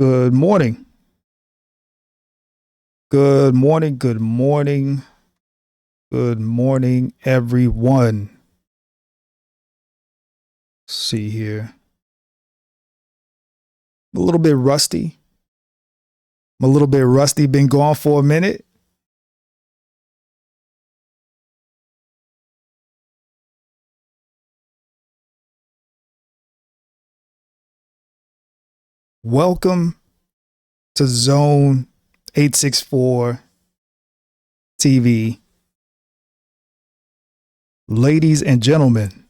Good morning. Good morning. Good morning. Good morning, everyone. Let's see here. I'm a little bit rusty. Been gone for a minute. Welcome to Zone 864 TV. Ladies and gentlemen,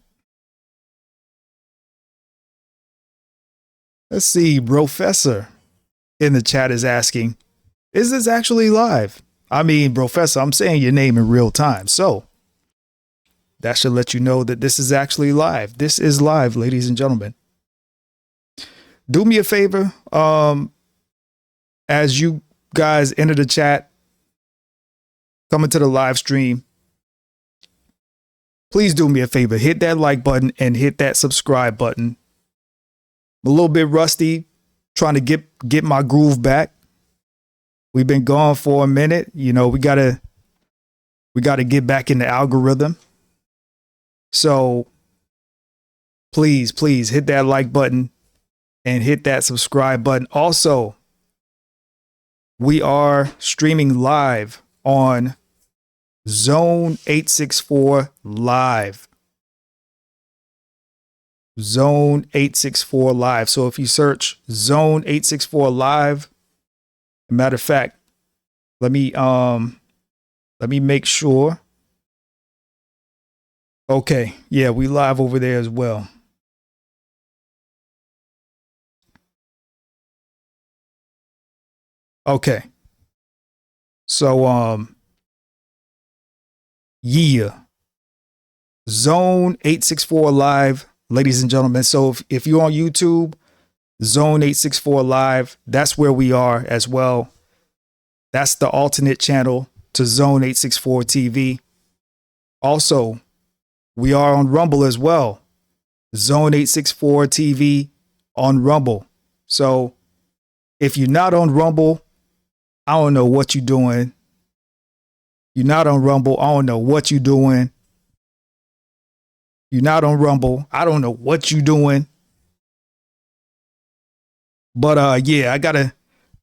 let's see. Professor in the chat is asking, is this actually live? I mean, Professor, I'm saying your name in real time. So that should let you know that this is actually live. This is live, ladies and gentlemen. Do me a favor. As you guys enter the chat, coming to the live stream, please do me a favor. Hit that like button and hit that subscribe button. I'm a little bit rusty, trying to get my groove back. We've been gone for a minute. You know, we gotta get back in the algorithm. So please hit that like button and hit that subscribe button. Also, we are streaming live on Zone 864 Live. Zone 864 Live. So if you search Zone 864 Live, matter of fact, let me make sure. Okay, yeah, we live over there as well. Okay. So yeah. Zone 864 Live, ladies and gentlemen. So if you're on YouTube, Zone 864 Live, that's where we are as well. That's the alternate channel to Zone 864 TV. Also, we are on Rumble as well. Zone 864 TV on Rumble. So if you're not on Rumble, I don't know what you're doing. You're not on Rumble, I don't know what you're doing. You're not on Rumble, I don't know what you're doing. But yeah, I gotta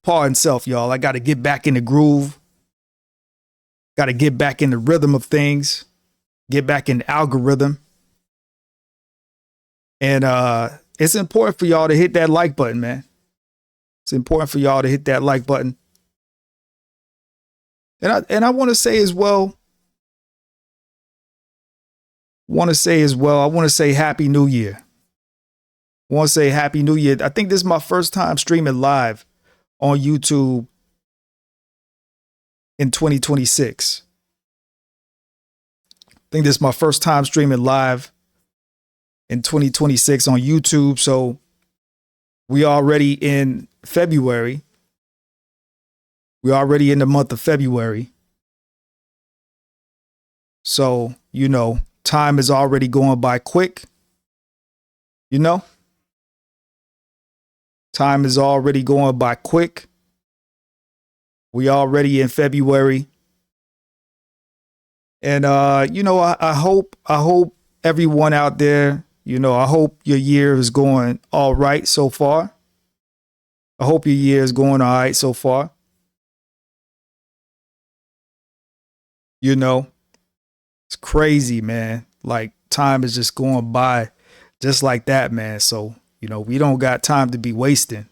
pardon self, y'all. I gotta get back in the groove. Gotta get back in the rhythm of things. Get back in the algorithm. And it's important for y'all to hit that like button, man. It's important for y'all to hit that like button. And I want to say as well. I want to say Happy New Year. I want to say Happy New Year. I think this is my first time streaming live on YouTube in 2026. I think this is my first time streaming live in 2026 on YouTube. So we already in February. We're already in the month of February. So, you know, time is already going by quick. You know? Time is already going by quick. We already in February. And you know, I hope everyone out there, you know, I hope your year is going all right so far. I hope your year is going all right so far. You know, it's crazy, man. Like time is just going by just like that, man. So, you know, we don't got time to be wasting.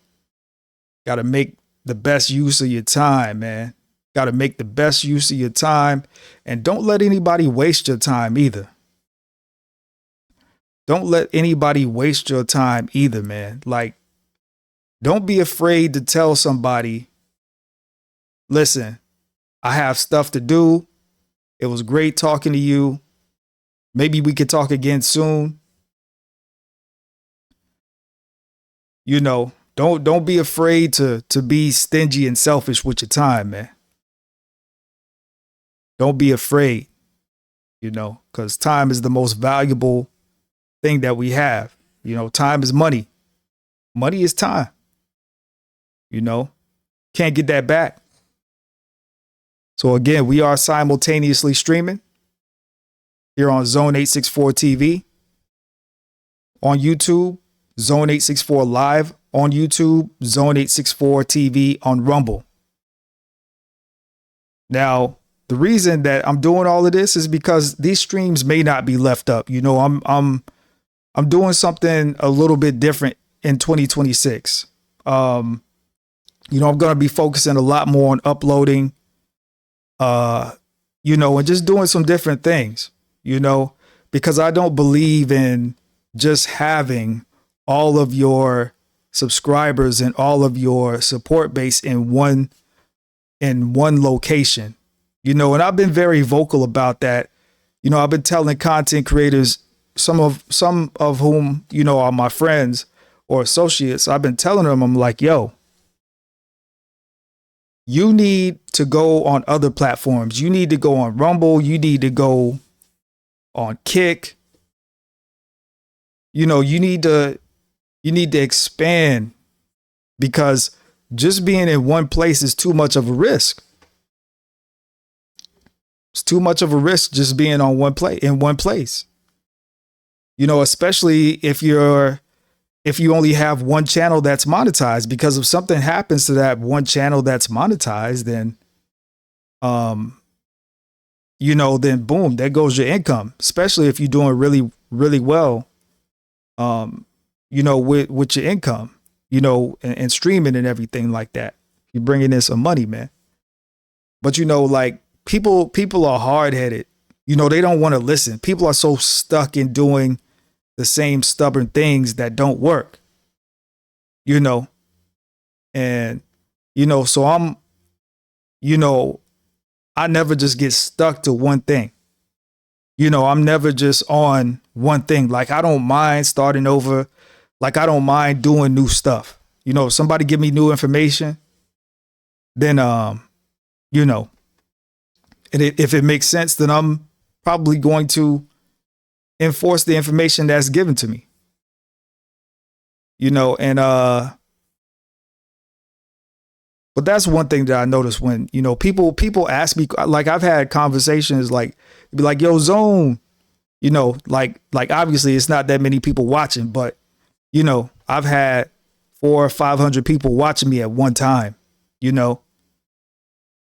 Got to make the best use of your time, man. Got to make the best use of your time. And don't let anybody waste your time either. Don't let anybody waste your time either, man. Like, don't be afraid to tell somebody, listen, I have stuff to do. It was great talking to you. Maybe we could talk again soon. You know, don't be afraid to be stingy and selfish with your time, man. Don't be afraid, you know, because time is the most valuable thing that we have. You know, time is money. Money is time. You know, can't get that back. So again, we are simultaneously streaming here on Zone 864 TV, on YouTube, Zone 864 Live on YouTube, Zone 864 TV on Rumble. Now, the reason that I'm doing all of this is because these streams may not be left up. You know, I'm doing something a little bit different in 2026. You know, I'm going to be focusing a lot more on uploading, you know, and just doing some different things, you know, because I don't believe in just having all of your subscribers and all of your support base in one location, you know, and I've been very vocal about that. You know, I've been telling content creators, some of whom, you know, are my friends or associates. I've been telling them, I'm like, yo, you need to go on other platforms. You need to go on Rumble. You need to go on Kick. You know, you need to expand, because just being in one place is too much of a risk. It's too much of a risk just being on in one place. You know, especially if you only have one channel that's monetized, because if something happens to that one channel that's monetized, then you know, then boom, there goes your income, especially if you're doing really, really well, you know, with your income, you know, and streaming and everything like that. You're bringing in some money, man. But, you know, like people are hard headed. You know, they don't want to listen. People are so stuck in doing the same stubborn things that don't work, you know, and, you know, so you know, I never just get stuck to one thing. You know, I'm never just on one thing. Like, I don't mind starting over. Like, I don't mind doing new stuff. You know, if somebody give me new information, then, you know, and if it makes sense, then I'm probably going to enforce the information that's given to me. You know, and, but that's one thing that I noticed when, you know, people ask me, like, I've had conversations like, be like, yo, Zone, you know, like obviously it's not that many people watching, but, you know, I've had 400 or 500 people watching me at one time. You know,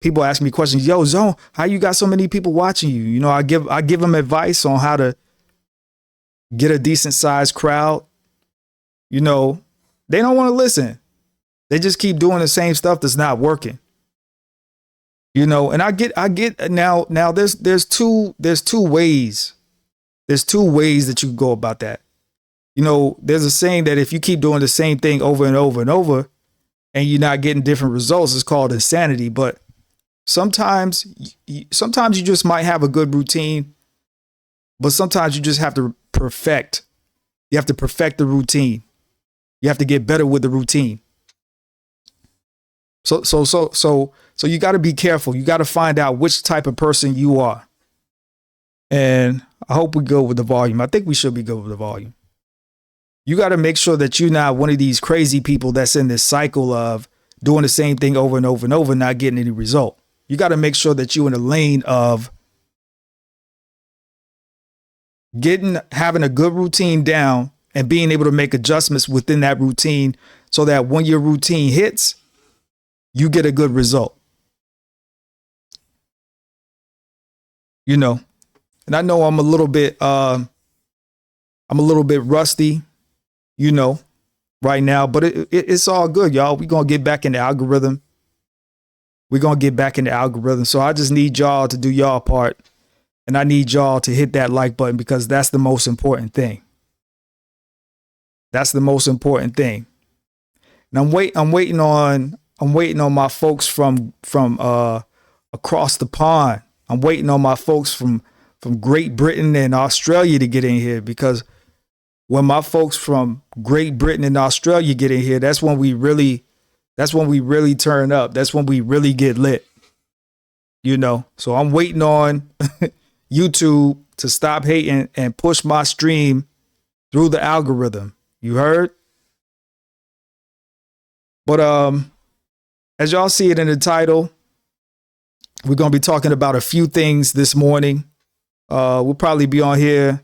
people ask me questions, yo, Zone, how you got so many people watching you? You know, I give them advice on how to get a decent sized crowd. You know, they don't want to listen. They just keep doing the same stuff that's not working. You know, and I get now there's two ways. There's two ways that you can go about that. You know, there's a saying that if you keep doing the same thing over and over and over and you're not getting different results, it's called insanity. But sometimes you just might have a good routine, but sometimes you just have to perfect. You have to perfect the routine. You have to get better with the routine. So you got to be careful. You got to find out which type of person you are. And I hope we go with the volume. I think we should be good with the volume. You got to make sure that you're not one of these crazy people that's in this cycle of doing the same thing over and over and over, not getting any result. You got to make sure that you're in a lane of having a good routine down and being able to make adjustments within that routine so that when your routine hits, you get a good result. You know, and I know I'm a little bit rusty, you know, right now, but it's all good, y'all. We're going to get back in the algorithm. So I just need y'all to do y'all part. And I need y'all to hit that like button, because that's the most important thing. And I'm waiting on my folks from across the pond. I'm waiting on my folks from Great Britain and Australia to get in here, because when my folks from Great Britain and Australia get in here, that's when we really turn up. That's when we really get lit. You know, so I'm waiting on YouTube to stop hating and push my stream through the algorithm. You heard? But As y'all see it in the title, we're going to be talking about a few things this morning. We'll probably be on here,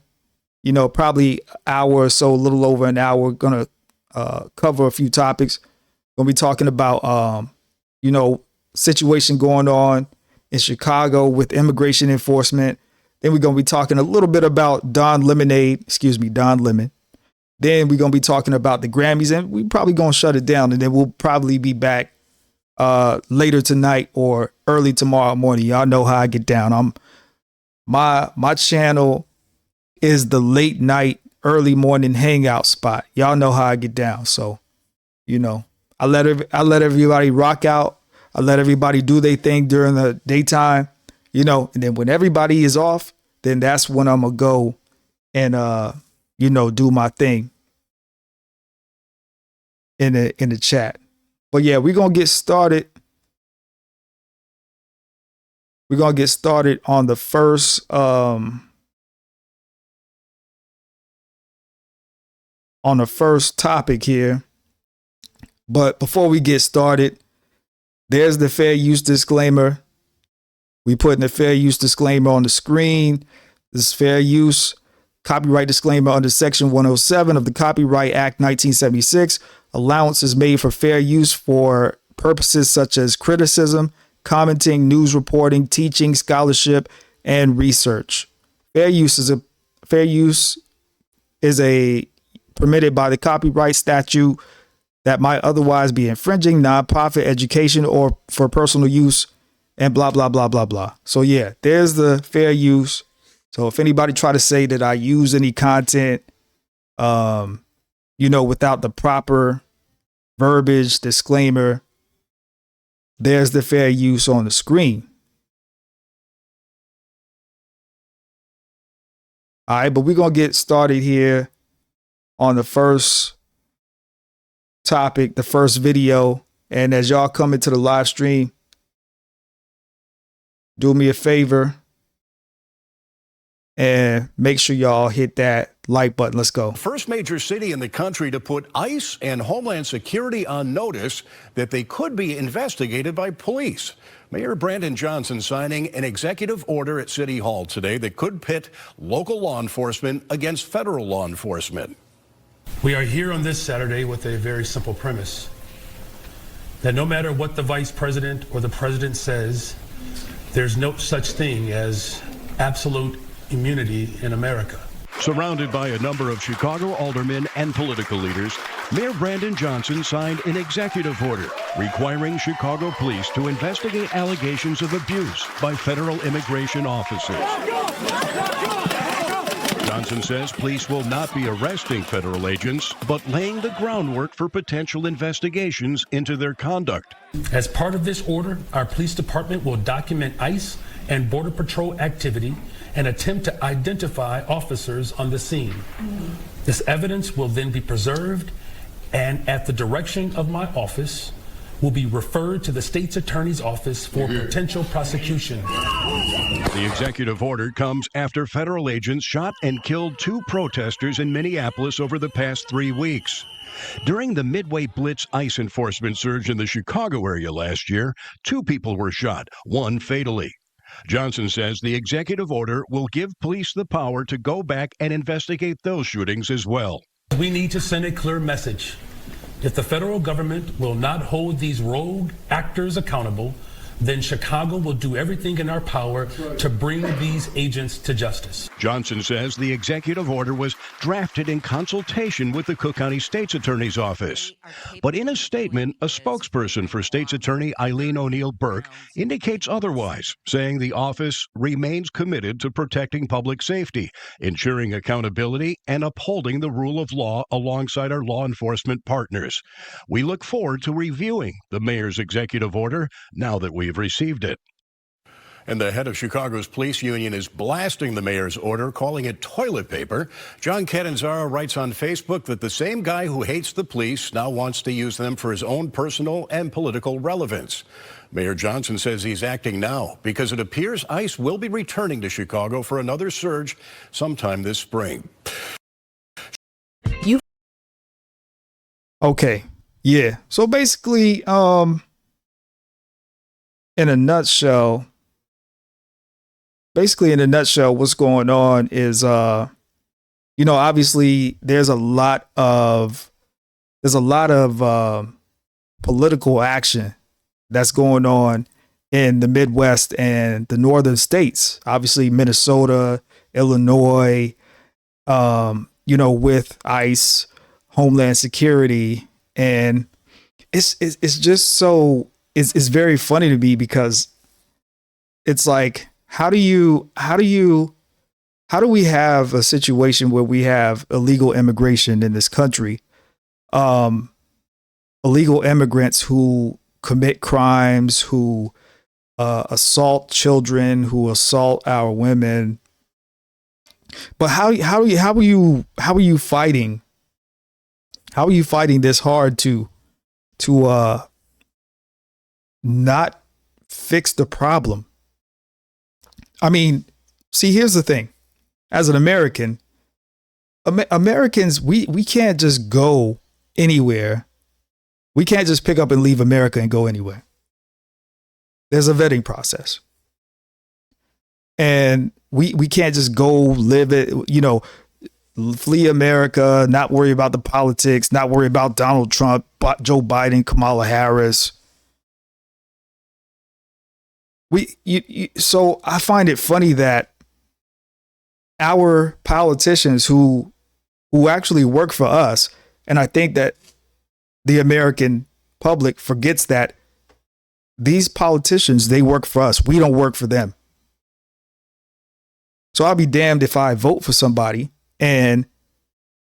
probably an hour or so, a little over an hour. We're going to cover a few topics. We're going to be talking about, situation going on in Chicago with immigration enforcement. Then we're going to be talking a little bit about Don Lemon. Then we're going to be talking about the Grammys, and we probably going to shut it down, and then we'll probably be back later tonight or early tomorrow morning. Y'all know how I get down. My channel is the late night, early morning hangout spot. Y'all know how I get down. So, I let everybody rock out. I let everybody do their thing during the daytime, and then when everybody is off, then that's when I'm gonna go and do my thing in the chat. But yeah, we're gonna get started. We're gonna get started on the first topic here. But before we get started, there's the fair use disclaimer. We putting the fair use disclaimer on the screen. This is fair use copyright disclaimer under Section 107 of the Copyright Act 1976. Allowance is made for fair use for purposes such as criticism, commenting, news reporting, teaching, scholarship, and research. Fair use is a permitted by the copyright statute that might otherwise be infringing, nonprofit, education, or for personal use, and blah, blah, blah, blah, blah. So yeah, there's the fair use. So if anybody try to say that I use any content, without the proper verbiage, disclaimer, there's the fair use on the screen. All right, but we're going to get started here on the first topic, the first video. And as y'all come into the live stream, do me a favor and make sure y'all hit that like button. Let's go. First major city in the country to put ICE and Homeland Security on notice that they could be investigated by police. Mayor Brandon Johnson signing an executive order at City Hall today that could pit local law enforcement against federal law enforcement. We are here on this Saturday with a very simple premise, that no matter what the vice president or the president says, there's no such thing as absolute immunity in America. Surrounded by a number of Chicago aldermen and political leaders, Mayor Brandon Johnson signed an executive order requiring Chicago police to investigate allegations of abuse by federal immigration officers. Johnson says police will not be arresting federal agents, but laying the groundwork for potential investigations into their conduct. As part of this order, our police department will document ICE and Border Patrol activity and attempt to identify officers on the scene. This evidence will then be preserved and, at the direction of my office, will be referred to the state's attorney's office for potential prosecution. The executive order comes after federal agents shot and killed 2 protesters in Minneapolis over the past 3 weeks. During the Midway Blitz ICE enforcement surge in the Chicago area last year, 2 people were shot, 1 fatally. Johnson says the executive order will give police the power to go back and investigate those shootings as well. We need to send a clear message. If the federal government will not hold these rogue actors accountable, then Chicago will do everything in our power to bring these agents to justice. Johnson says the executive order was drafted in consultation with the Cook County State's Attorney's Office. But in a statement, a spokesperson for State's Attorney Eileen O'Neill Burke indicates otherwise, saying the office remains committed to protecting public safety, ensuring accountability, and upholding the rule of law alongside our law enforcement partners. We look forward to reviewing the mayor's executive order now that we've received it. And the head of Chicago's police union is blasting the mayor's order, calling it toilet paper. John Catanzaro writes on Facebook that the same guy who hates the police now wants to use them for his own personal and political relevance. Mayor Johnson says he's acting now because it appears ICE will be returning to Chicago for another surge sometime this spring. Okay. Yeah. So basically, in a nutshell, what's going on is, obviously there's a lot of political action that's going on in the Midwest and the northern states. Obviously, Minnesota, Illinois, with ICE, Homeland Security, and it's just so it's very funny to me because it's like how do we have a situation where we have illegal immigration in this country, illegal immigrants who commit crimes, who assault children, who assault our women. But how are you fighting? How are you fighting this hard to not fix the problem? I mean, see, here's the thing. As an American, Americans, we can't just go anywhere. We can't just pick up and leave America and go anywhere. There's a vetting process. And we can't just go live it, flee America, not worry about the politics, not worry about Donald Trump, Joe Biden, Kamala Harris. So I find it funny that our politicians who actually work for us, and I think that the American public forgets that these politicians, they work for us. We don't work for them. So I'll be damned if I vote for somebody and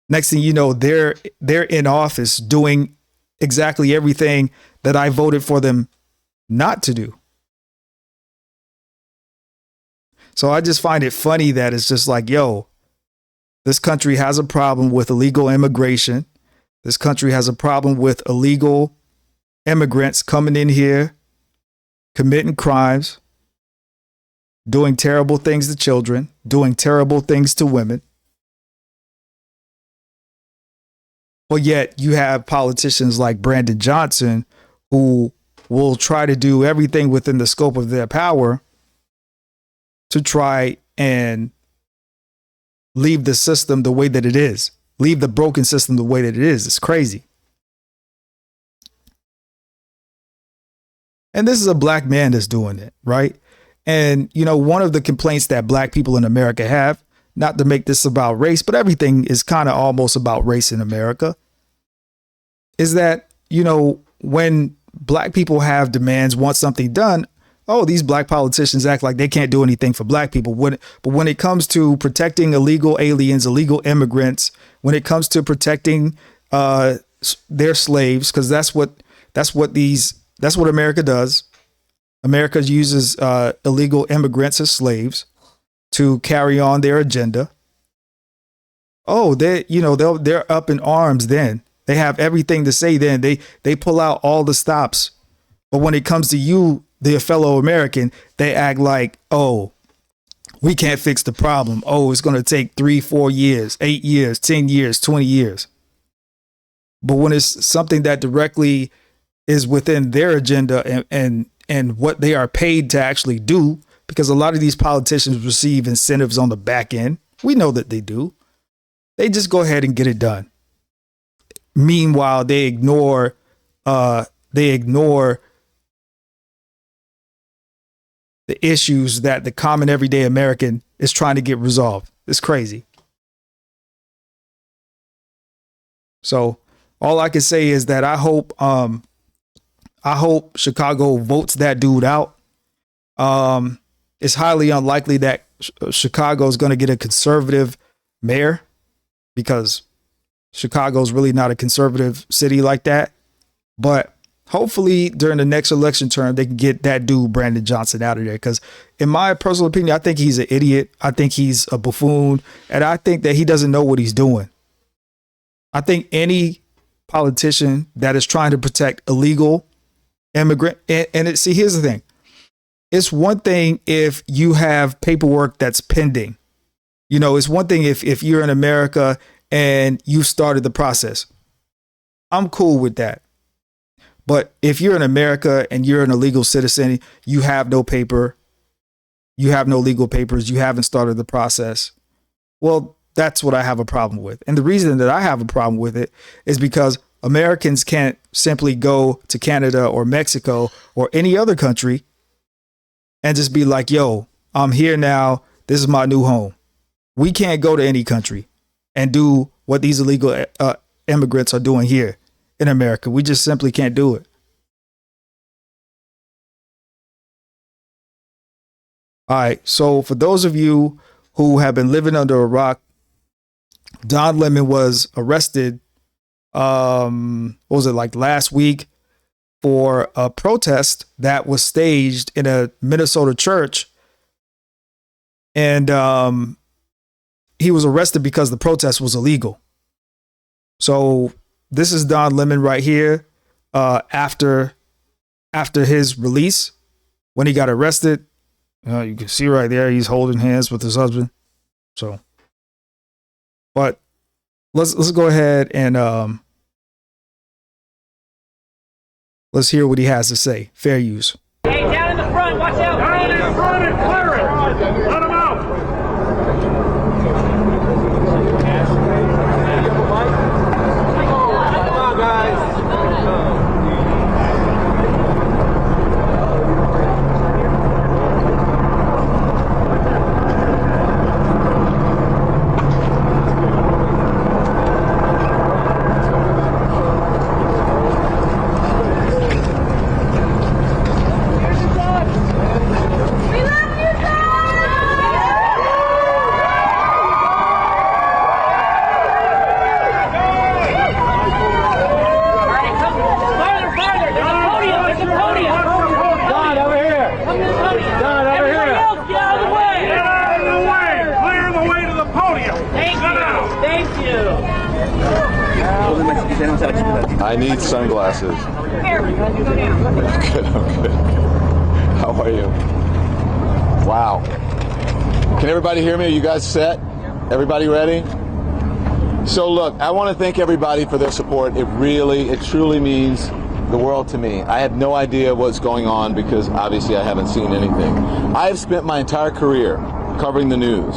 next thing you know, they're in office doing exactly everything that I voted for them not to do. So I just find it funny that it's just like, yo, this country has a problem with illegal immigration. This country has a problem with illegal immigrants coming in here, committing crimes, doing terrible things to children, doing terrible things to women. But yet you have politicians like Brandon Johnson who will try to do everything within the scope of their power to try and leave the system the way that it is, leave the broken system the way that it is. It's crazy. And this is a black man that's doing it, right? And, one of the complaints that black people in America have, not to make this about race, but everything is kind of almost about race in America, is that, when black people have demands, want something done, oh, these black politicians act like they can't do anything for black people. But when it comes to protecting illegal aliens, illegal immigrants, when it comes to protecting their slaves, because that's what America does. America uses illegal immigrants as slaves to carry on their agenda. Oh, they're up in arms then. They have everything to say then. They pull out all the stops. But when it comes to you, their fellow American, they act like, oh, we can't fix the problem. Oh, it's going to take 3, 4 years, 8 years, 10 years, 20 years. But when it's something that directly is within their agenda and what they are paid to actually do, because a lot of these politicians receive incentives on the back end. We know that they do. They just go ahead and get it done. Meanwhile, they ignore the issues that the common everyday American is trying to get resolved. It's crazy. So all I can say is that I hope Chicago votes that dude out. It's highly unlikely that Chicago is going to get a conservative mayor because Chicago is really not a conservative city like that. But hopefully during the next election term, they can get that dude, Brandon Johnson, out of there. Because in my personal opinion, I think he's an idiot. I think he's a buffoon. And I think that he doesn't know what he's doing. I think any politician that is trying to protect illegal immigrant. See, here's the thing. It's one thing if you have paperwork that's pending. It's one thing if you're in America and you started the process. I'm cool with that. But if you're in America and you're an illegal citizen, you have no paper, you have no legal papers, you haven't started the process. Well, that's what I have a problem with. And the reason that I have a problem with it is because Americans can't simply go to Canada or Mexico or any other country and just be like, yo, I'm here now. This is my new home. We can't go to any country and do what these illegal immigrants are doing here in America. We just simply can't do it. All right. So for those of you who have been living under a rock, Don Lemon was arrested. What was it, like last week, for a protest that was staged in a Minnesota church. And he was arrested because the protest was illegal. So this is Don Lemon right here after his release, when he got arrested. You can see right there, he's holding hands with his husband. So, but let's go ahead and let's hear what he has to say. Fair use. Hey, down in the front, watch out! Down in the front and clear it! Let him out! Come on, guys! I need sunglasses. Here, go down. I'm good. How are you? Wow. Can everybody hear me? Are you guys set? Everybody ready? So look, I want to thank everybody for their support. It truly means the world to me. I have no idea what's going on because obviously I haven't seen anything. I have spent my entire career covering the news.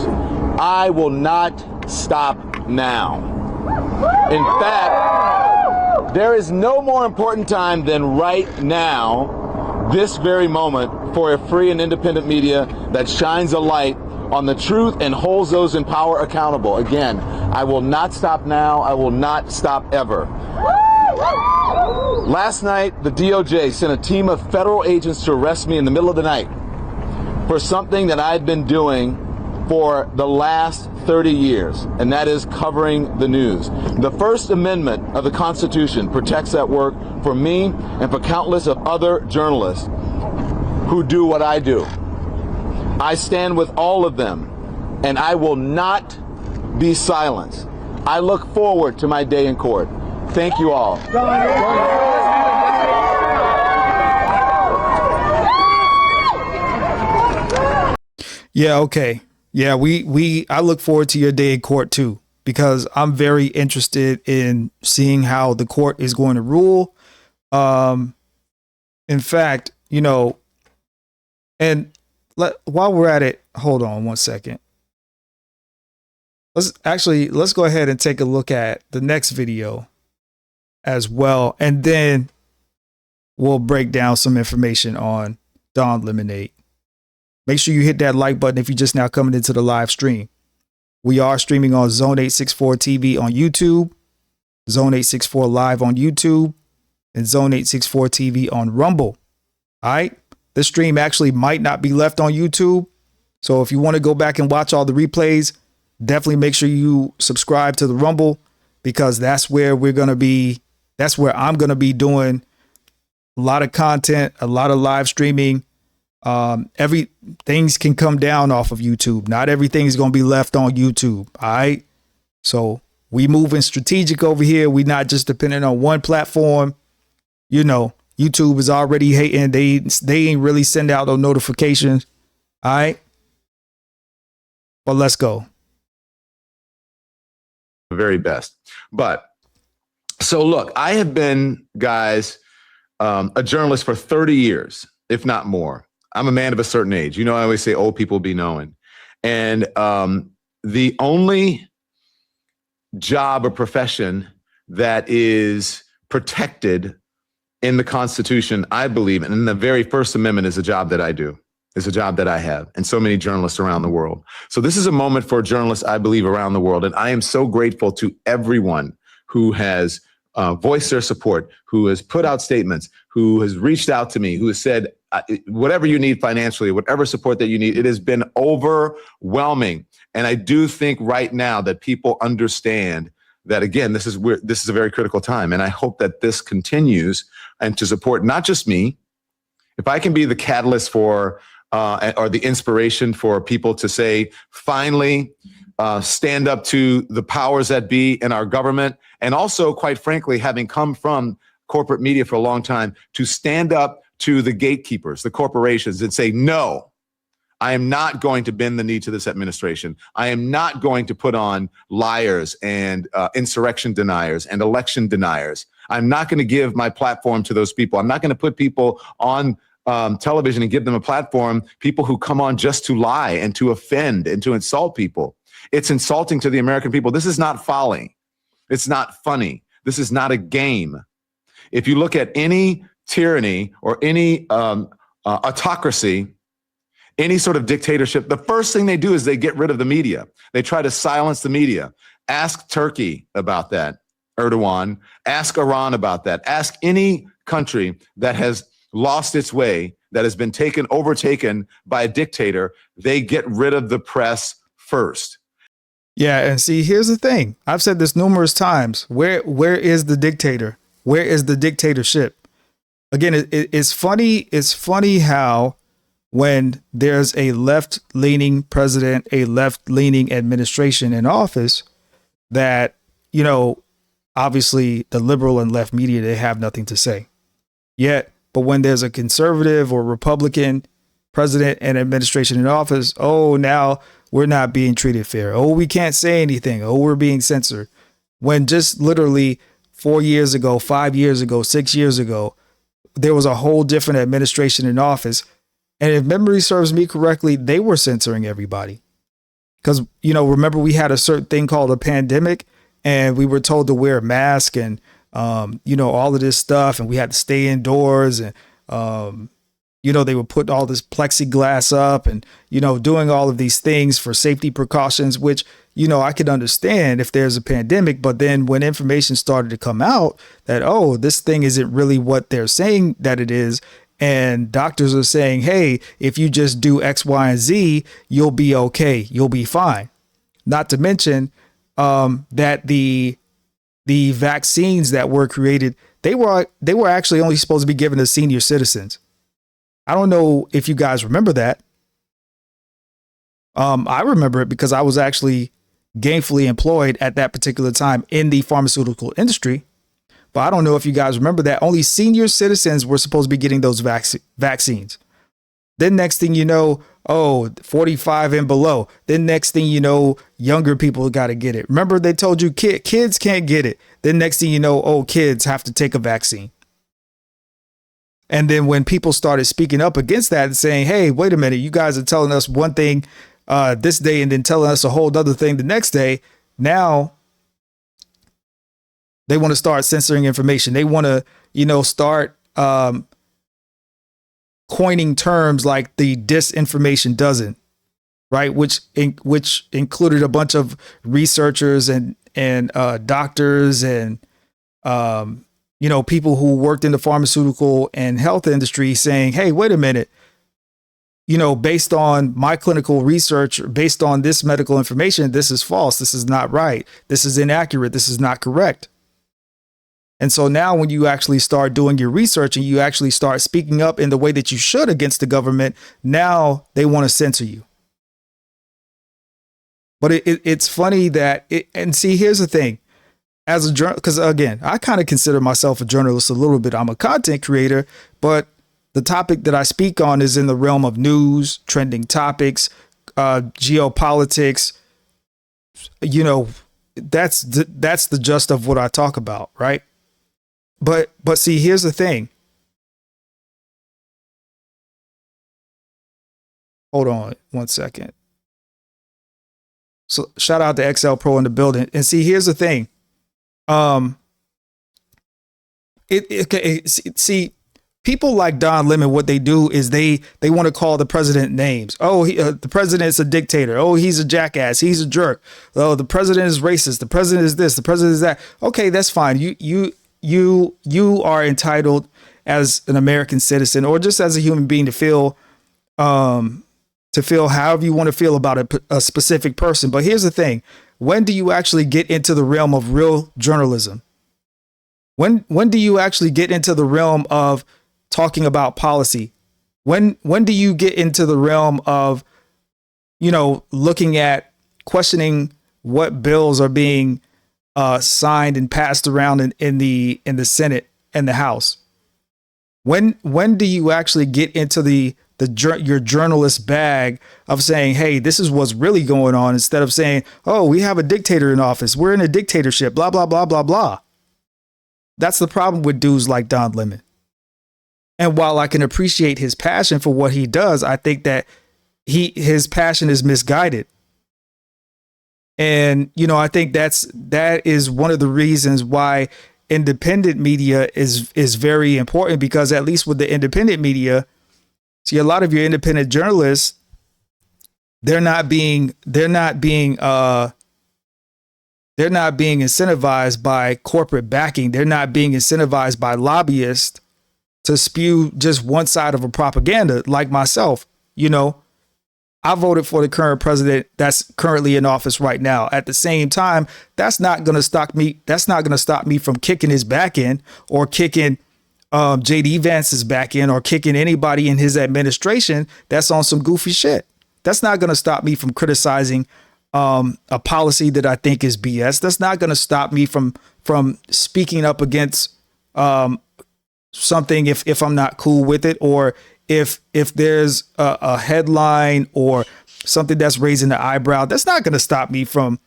I will not stop now. In fact, there is no more important time than right now, this very moment, for a free and independent media that shines a light on the truth and holds those in power accountable. Again, I will not stop now. I will not stop ever. Last night, the DOJ sent a team of federal agents to arrest me in the middle of the night for something that I'd been doing for the last 30 years, and that is covering the news. The First Amendment of the Constitution protects that work for me and for countless of other journalists who do what I do. I stand with all of them, and I will not be silenced. I look forward to my day in court. Thank you all. Yeah, okay. Yeah, I look forward to your day in court too, because I'm very interested in seeing how the court is going to rule. In fact, and while we're at it, hold on one second. Let's go ahead and take a look at the next video as well, and then we'll break down some information on Don Lemonade. Make sure you hit that like button if you're just now coming into the live stream. We are streaming on Zone 864 TV on YouTube, Zone 864 Live on YouTube, and Zone 864 TV on Rumble. All right. This stream actually might not be left on YouTube. So if you want to go back and watch all the replays, definitely make sure you subscribe to the Rumble, because that's where I'm going to be doing a lot of content, a lot of live streaming. Things can come down off of YouTube. Not everything is going to be left on YouTube. All right. So we moving strategic over here. We not just depending on one platform. YouTube is already hating. They ain't really send out no notifications. All right. But let's go. The very best. But so look, I have been, guys, a journalist for 30 years, if not more. I'm a man of a certain age. You know, I always say old people be knowing. And the only job or profession that is protected in the Constitution, I believe, and in the very First Amendment, is a job that I do. It's a job that I have, and so many journalists around the world. So this is a moment for journalists, I believe, around the world. And I am so grateful to everyone who has voiced their support, who has put out statements, who has reached out to me, who has said, whatever you need financially, whatever support that you need. It has been overwhelming. And I do think right now that people understand that, again, this is a very critical time. And I hope that this continues, and to support not just me. If I can be the catalyst for or the inspiration for people to say, finally, stand up to the powers that be in our government. And also, quite frankly, having come from corporate media for a long time, to stand up to the gatekeepers, the corporations, and say, no, I am not going to bend the knee to this administration. I am not going to put on liars and insurrection deniers and election deniers. I'm not going to give my platform to those people. I'm not going to put people on television and give them a platform, people who come on just to lie and to offend and to insult people. It's insulting to the American people. This is not folly. It's not funny. This is not a game. If you look at any tyranny or any autocracy, any sort of dictatorship, the first thing they do is they get rid of the media. They try to silence the media. Ask Turkey about that, Erdogan. Ask Iran about that. Ask any country that has lost its way, that has been overtaken by a dictator. They get rid of the press first. Yeah, and see, here's the thing. I've said this numerous times. Where is the dictator? Where is the dictatorship? Again, it's funny. It's funny how when there's a left-leaning president, a left-leaning administration in office, that, you know, obviously the liberal and left media, they have nothing to say. Yet, but when there's a conservative or Republican president and administration in office, oh, now we're not being treated fair. Oh, we can't say anything. Oh, we're being censored. When just literally 4 years ago, 5 years ago, 6 years ago, there was a whole different administration in office. And if memory serves me correctly, they were censoring everybody. Because, you know, remember, we had a certain thing called a pandemic, and we were told to wear a mask and, you know, all of this stuff. And we had to stay indoors. And, you know, they were putting all this plexiglass up and, you know, doing all of these things for safety precautions, which, you know, I could understand if there's a pandemic. But then when information started to come out that, oh, this thing isn't really what they're saying that it is, and doctors are saying, hey, if you just do X, Y, and Z, you'll be okay. You'll be fine. Not to mention that the vaccines that were created, they were actually only supposed to be given to senior citizens. I don't know if you guys remember that. I remember it because I was actually gainfully employed at that particular time in the pharmaceutical industry. But I don't know if you guys remember that only senior citizens were supposed to be getting those vaccines. Then next thing you know, 45 and below. Then next thing you know, younger people got to get it. Remember, they told you kids can't get it. Then next thing you know, kids have to take a vaccine. And then when people started speaking up against that and saying, hey, wait a minute, you guys are telling us one thing this day and then telling us a whole other thing the next day. Now they want to start censoring information. They want to, you know, start coining terms like the disinformation dozen, right? Which included a bunch of researchers and doctors and, you know, people who worked in the pharmaceutical and health industry saying, hey, wait a minute, you know, based on my clinical research, based on this medical information, this is false. This is not right. This is inaccurate. This is not correct. And so now when you actually start doing your research and you actually start speaking up in the way that you should against the government, now they want to censor you. But it's funny that and see, here's the thing. As a journalist, because again, I kind of consider myself a journalist a little bit. I'm a content creator, but the topic that I speak on is in the realm of news, trending topics, geopolitics. You know, that's the gist of what I talk about, right? But see, here's the thing. Hold on 1 second. So shout out to XL Pro in the building. And see, here's the thing. See, people like Don Lemon, what they do is they want to call the president names. Oh, the president's a dictator. Oh, he's a jackass. He's a jerk. Oh, the president is racist. The president is this. The president is that. Okay, that's fine. You are entitled as an American citizen or just as a human being to feel however you want to feel about a specific person. But here's the thing. When do you actually get into the realm of real journalism? When do you actually get into the realm of talking about policy? When do you get into the realm of, looking at questioning what bills are being signed and passed around in the Senate and the House? When do you actually get into your journalist bag of saying, hey, this is what's really going on, instead of saying, oh, we have a dictator in office. We're in a dictatorship, blah, blah, blah, blah, blah. That's the problem with dudes like Don Lemon. And while I can appreciate his passion for what he does, I think that his passion is misguided. And, I think that is one of the reasons why independent media is very important, because at least with the independent media, see, a lot of your independent journalists, they're not being incentivized by corporate backing. They're not being incentivized by lobbyists to spew just one side of a propaganda, like myself. I voted for the current president that's currently in office right now. At the same time, that's not going to stop me. That's not going to stop me from kicking his back in, or kicking JD Vance's back in, or kicking anybody in his administration that's on some goofy shit. That's not going to stop me from criticizing a policy that I think is BS. That's not going to stop me from speaking up against something if I'm not cool with it, or if there's a headline or something that's raising the eyebrow. That's not going to stop me from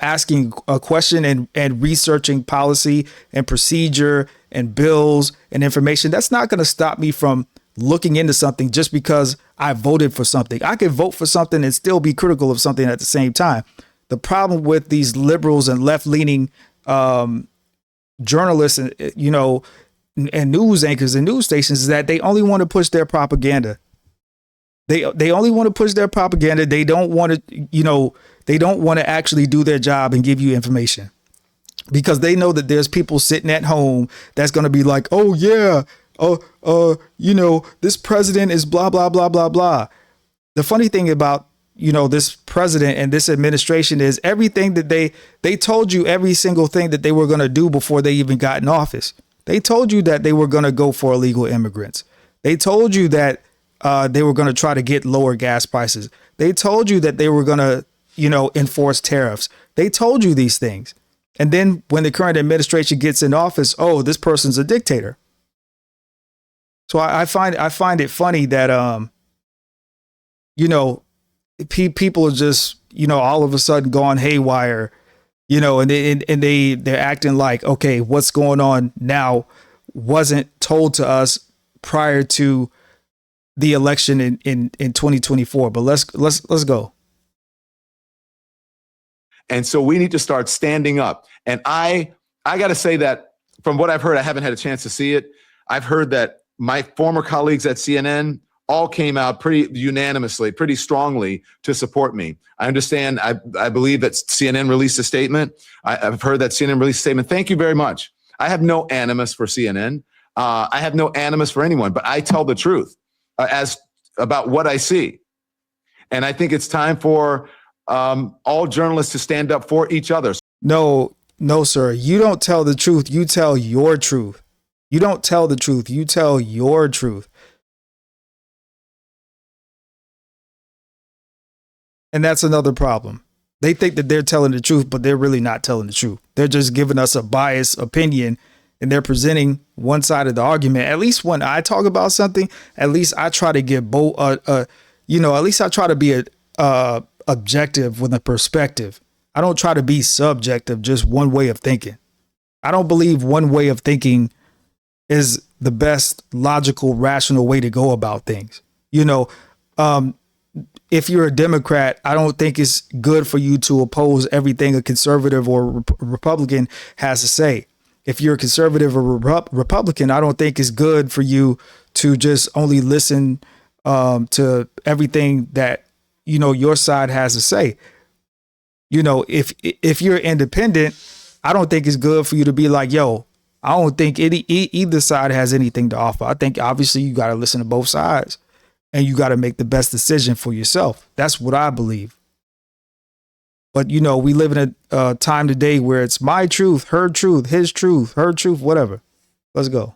asking a question and researching policy and procedure and bills and information. That's not going to stop me from looking into something just because I voted for something. I could vote for something and still be critical of something at the same time. The problem with these liberals and left-leaning journalists and news anchors and news stations is that they only want to push their propaganda. They only want to push their propaganda. They don't want to, they don't want to actually do their job and give you information, because they know that there's people sitting at home that's going to be like, oh yeah, this president is blah, blah, blah, blah, blah. The funny thing about, this president and this administration is everything that they told you, every single thing that they were going to do before they even got in office. They told you that they were going to go for illegal immigrants. They told you that they were going to try to get lower gas prices. They told you that they were going to, enforce tariffs. They told you these things. And then when the current administration gets in office, oh, this person's a dictator. So I find it funny that, people are just, all of a sudden gone haywire, and they're acting like, okay, what's going on now wasn't told to us prior to the election in 2024. But let's go. And so we need to start standing up. And I got to say that from what I've heard, I haven't had a chance to see it. I've heard that my former colleagues at CNN all came out pretty unanimously, pretty strongly to support me. I understand. I believe that CNN released a statement. I've heard that CNN released a statement. Thank you very much. I have no animus for CNN. I have no animus for anyone, but I tell the truth as about what I see. And I think it's time for all journalists to stand up for each other. No, sir. You don't tell the truth. You tell your truth. You don't tell the truth. You tell your truth. And that's another problem. They think that they're telling the truth, but they're really not telling the truth. They're just giving us a biased opinion, and they're presenting one side of the argument. At least when I talk about something, at least I try to give both, at least I try to be objective with a perspective. I don't try to be subjective, just one way of thinking. I don't believe one way of thinking is the best logical, rational way to go about things. if you're a Democrat, I don't think it's good for you to oppose everything a conservative or Republican has to say. If you're a conservative or Republican, I don't think it's good for you to just only listen to everything that, you know, your side has to say. You know, if you're independent, I don't think it's good for you to be like, yo, I don't think either side has anything to offer. I think obviously you got to listen to both sides and you got to make the best decision for yourself. That's what I believe. But, you know, we live in a time today where it's my truth, her truth, his truth, her truth, whatever. Let's go.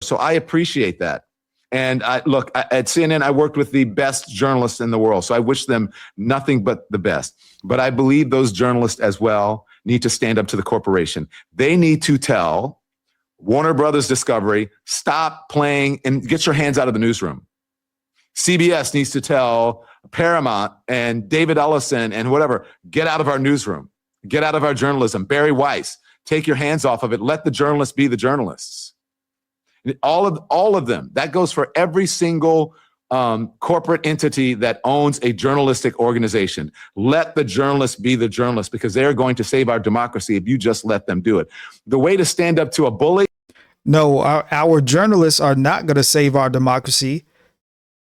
So I appreciate that. And look, at CNN, I worked with the best journalists in the world. So I wish them nothing but the best. But I believe those journalists as well need to stand up to the corporation. They need to tell Warner Brothers Discovery, stop playing and get your hands out of the newsroom. CBS needs to tell Paramount and David Ellison and whatever, get out of our newsroom, get out of our journalism. Barry Weiss, take your hands off of it. Let the journalists be the journalists. All of them. That goes for every single corporate entity that owns a journalistic organization. Let the journalists be the journalists because they're going to save our democracy if you just let them do it. The way to stand up to a bully. No, our journalists are not going to save our democracy.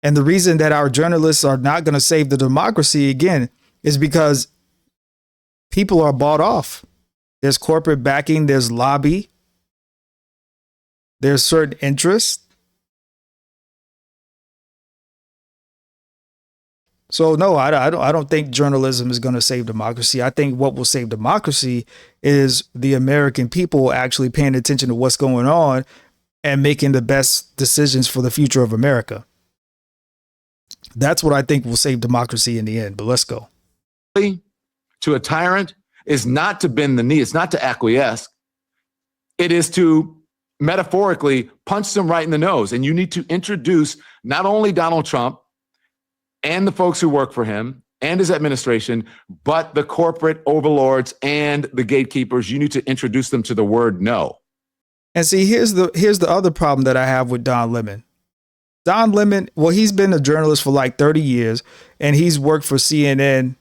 And the reason that our journalists are not going to save the democracy, again, is because people are bought off. There's corporate backing, there's lobby, there's certain interests. So, no, I don't think journalism is going to save democracy. I think what will save democracy is the American people actually paying attention to what's going on and making the best decisions for the future of America. That's what I think will save democracy in the end. But let's go. To a tyrant is not to bend the knee. It's not to acquiesce. It is to metaphorically punch them right in the nose. And you need to introduce not only Donald Trump and the folks who work for him and his administration, but the corporate overlords and the gatekeepers. You need to introduce them to the word no. And see, here's the other problem that I have with Don Lemon. Don Lemon, well, he's been a journalist for like 30 years and he's worked for CNN.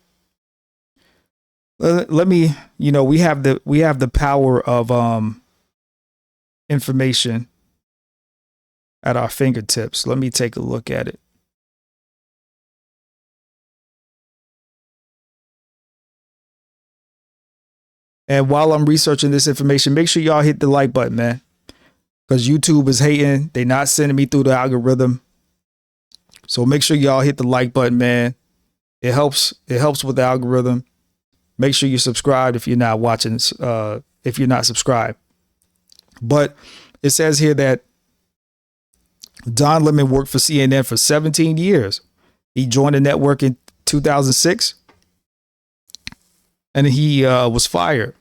Let me, you know, we have the power of information at our fingertips. Let me take a look at it. And while I'm researching this information, make sure y'all hit the like button, man. Because YouTube is hating. They're not sending me through the algorithm. So make sure y'all hit the like button, man. It helps with the algorithm. Make sure you're subscribed if you're not watching, if you're not subscribed. But it says here that Don Lemon worked for CNN for 17 years. He joined the network in 2006. And he was fired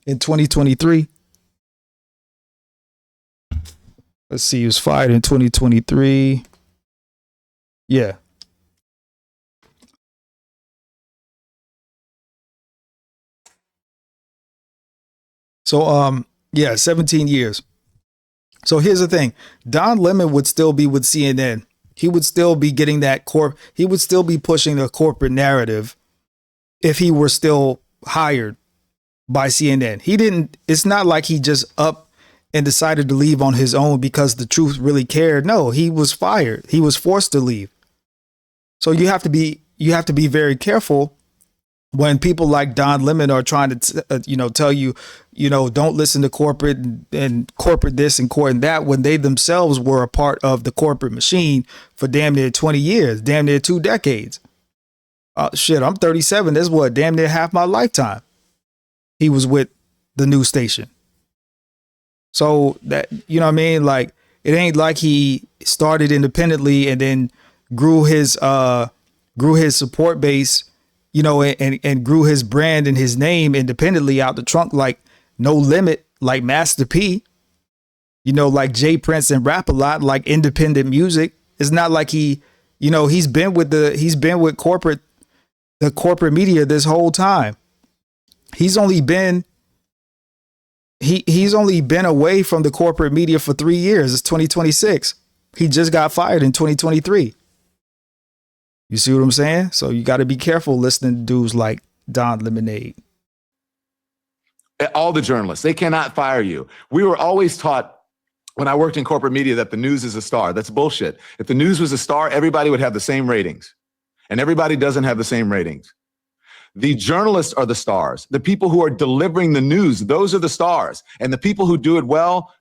in 2023. Let's see, he was fired in 2023. Yeah. So, yeah, 17 years. So here's the thing. Don Lemon would still be with CNN. He would still be getting that he would still be pushing the corporate narrative if he were still hired by CNN. It's not like he just up and decided to leave on his own because the truth really cared. No, he was fired. He was forced to leave. So you have to be very careful when people like Don Lemon are trying to, tell you, don't listen to corporate and corporate this and corporate that, when they themselves were a part of the corporate machine for damn near 20 years, damn near 2 decades. Shit, I'm 37. That's what, damn near half my lifetime. He was with the news station. So that, you know what I mean? Like, it ain't like he started independently and then grew his support base, and grew his brand and his name independently out the trunk, like No Limit, like Master P, like Jay Prince and Rap A Lot, like independent music. It's not like he's been with the corporate media this whole time. He's only been away from the corporate media for 3 years. It's 2026. He just got fired in 2023. You see what I'm saying? So you got to be careful listening to dudes like Don Lemonade. All the journalists, they cannot fire you. We were always taught when I worked in corporate media that the news is a star. That's bullshit. If the news was a star, everybody would have the same ratings. And everybody doesn't have the same ratings. The journalists are the stars. The people who are delivering the news, those are the stars. And the people who do well,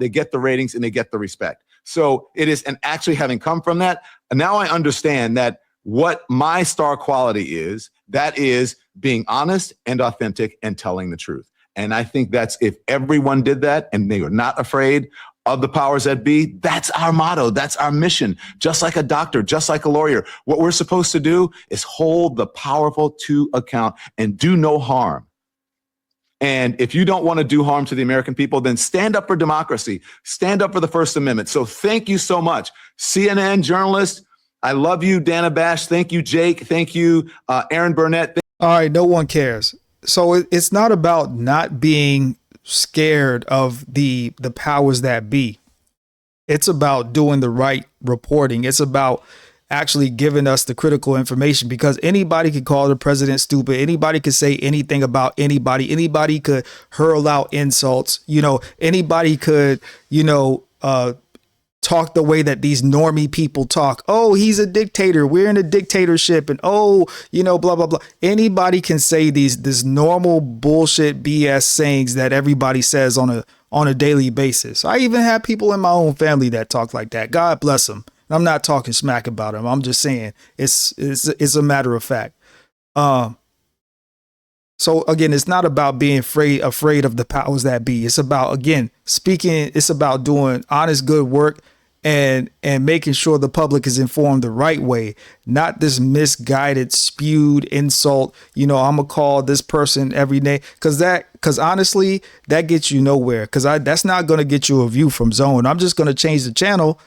they get the ratings and they get the respect. So it is, and actually having come from that, now I understand that what my star quality is, that is being honest and authentic and telling the truth. And I think that's, if everyone did that and they were not afraid of the powers that be, that's our motto. That's our mission. Just like a doctor, just like a lawyer, what we're supposed to do is hold the powerful to account and do no harm. And if you don't want to do harm to the American people, then stand up for democracy. Stand up for the First Amendment. So thank you so much. CNN journalists, I love you, Dana Bash. Thank you, Jake. Thank you, Aaron Burnett. All right, no one cares. So it's not about not being scared of the powers that be. It's about doing the right reporting. It's about actually giving us the critical information, because anybody could call the president stupid. Anybody could say anything about anybody. Anybody could hurl out insults. Anybody could, talk the way that these normie people talk. Oh, he's a dictator. We're in a dictatorship. And blah, blah, blah. Anybody can say this normal bullshit BS sayings that everybody says on a daily basis. I even have people in my own family that talk like that. God bless them. I'm not talking smack about them. I'm just saying it's a matter of fact. So again, it's not about being afraid of the powers that be. It's about, again, speaking. It's about doing honest, good work and making sure the public is informed the right way, not this misguided, spewed insult. I'm gonna call this person every day because honestly, that gets you nowhere. Because that's not gonna get you a view from Zone. I'm just gonna change the channel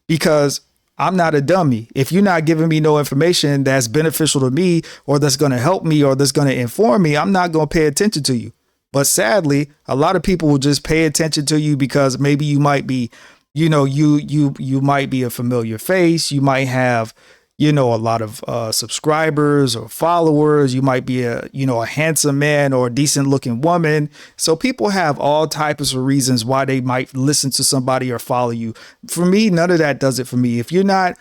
because I'm not a dummy. If you're not giving me no information that's beneficial to me or that's going to help me or that's going to inform me, I'm not going to pay attention to you. But sadly, a lot of people will just pay attention to you because maybe you might be, you might be a familiar face. You might have, a lot of subscribers or followers. You might be a handsome man or a decent looking woman. So people have all types of reasons why they might listen to somebody or follow you. For me, none of that does it for me. If you're not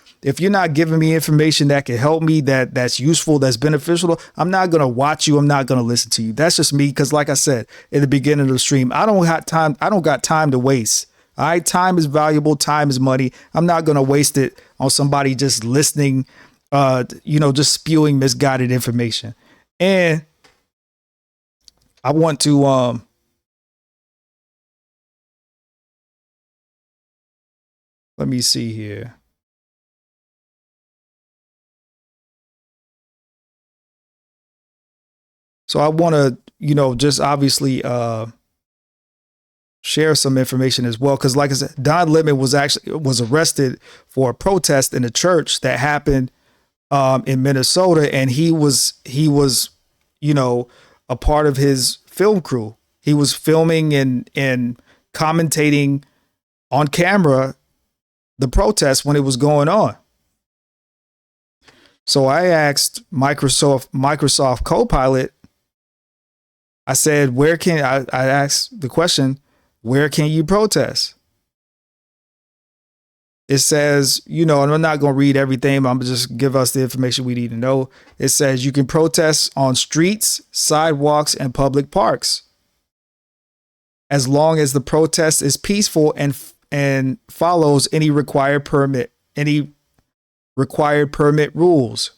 giving me information that can help me, that's useful, that's beneficial, I'm not going to watch you. I'm not going to listen to you. That's just me. Because like I said, in the beginning of the stream, I don't got time to waste. All right. Time is valuable. Time is money. I'm not going to waste it on somebody just listening, just spewing misguided information. And I want to, let me see here. So I want to, just obviously, share some information as well, because like I said, Don Lemon was arrested for a protest in a church that happened in Minnesota, and he was a part of his film crew. He was filming and commentating on camera the protest when it was going on. So I asked Microsoft Copilot. I said, I asked the question, where can you protest? It says, and I'm not going to read everything, but I'm going to just give us the information we need to know. It says you can protest on streets, sidewalks, and public parks, as long as the protest is peaceful and follows any required permit rules.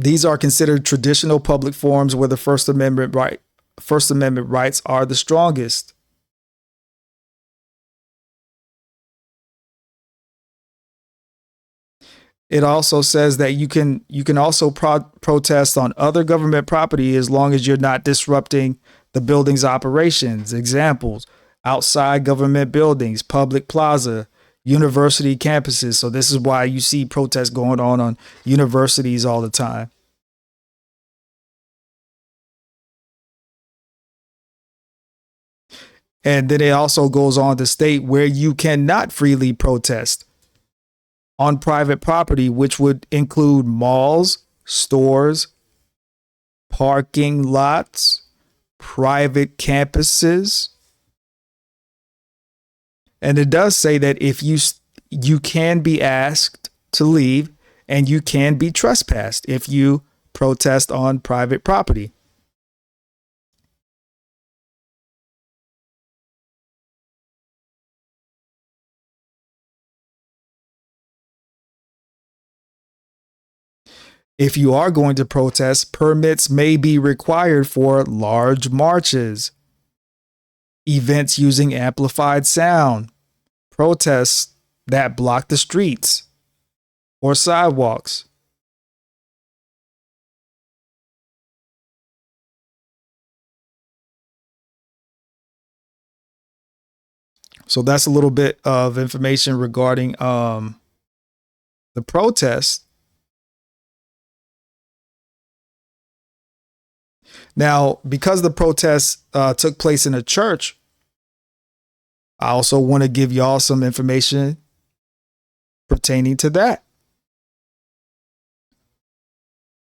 These are considered traditional public forums where the First Amendment rights are the strongest. It also says that you can also protest on other government property as long as you're not disrupting the building's operations. Examples: outside government buildings, public plaza, university campuses. So this is why you see protests going on universities all the time. And then it also goes on to state where you cannot freely protest on private property, which would include malls, stores, parking lots, private campuses. And it does say that if you can be asked to leave and you can be trespassed if you protest on private property. If you are going to protest, permits may be required for large marches, events using amplified sound, protests that block the streets or sidewalks. So that's a little bit of information regarding the protest. Now, because the protest took place in a church, I also want to give y'all some information pertaining to that.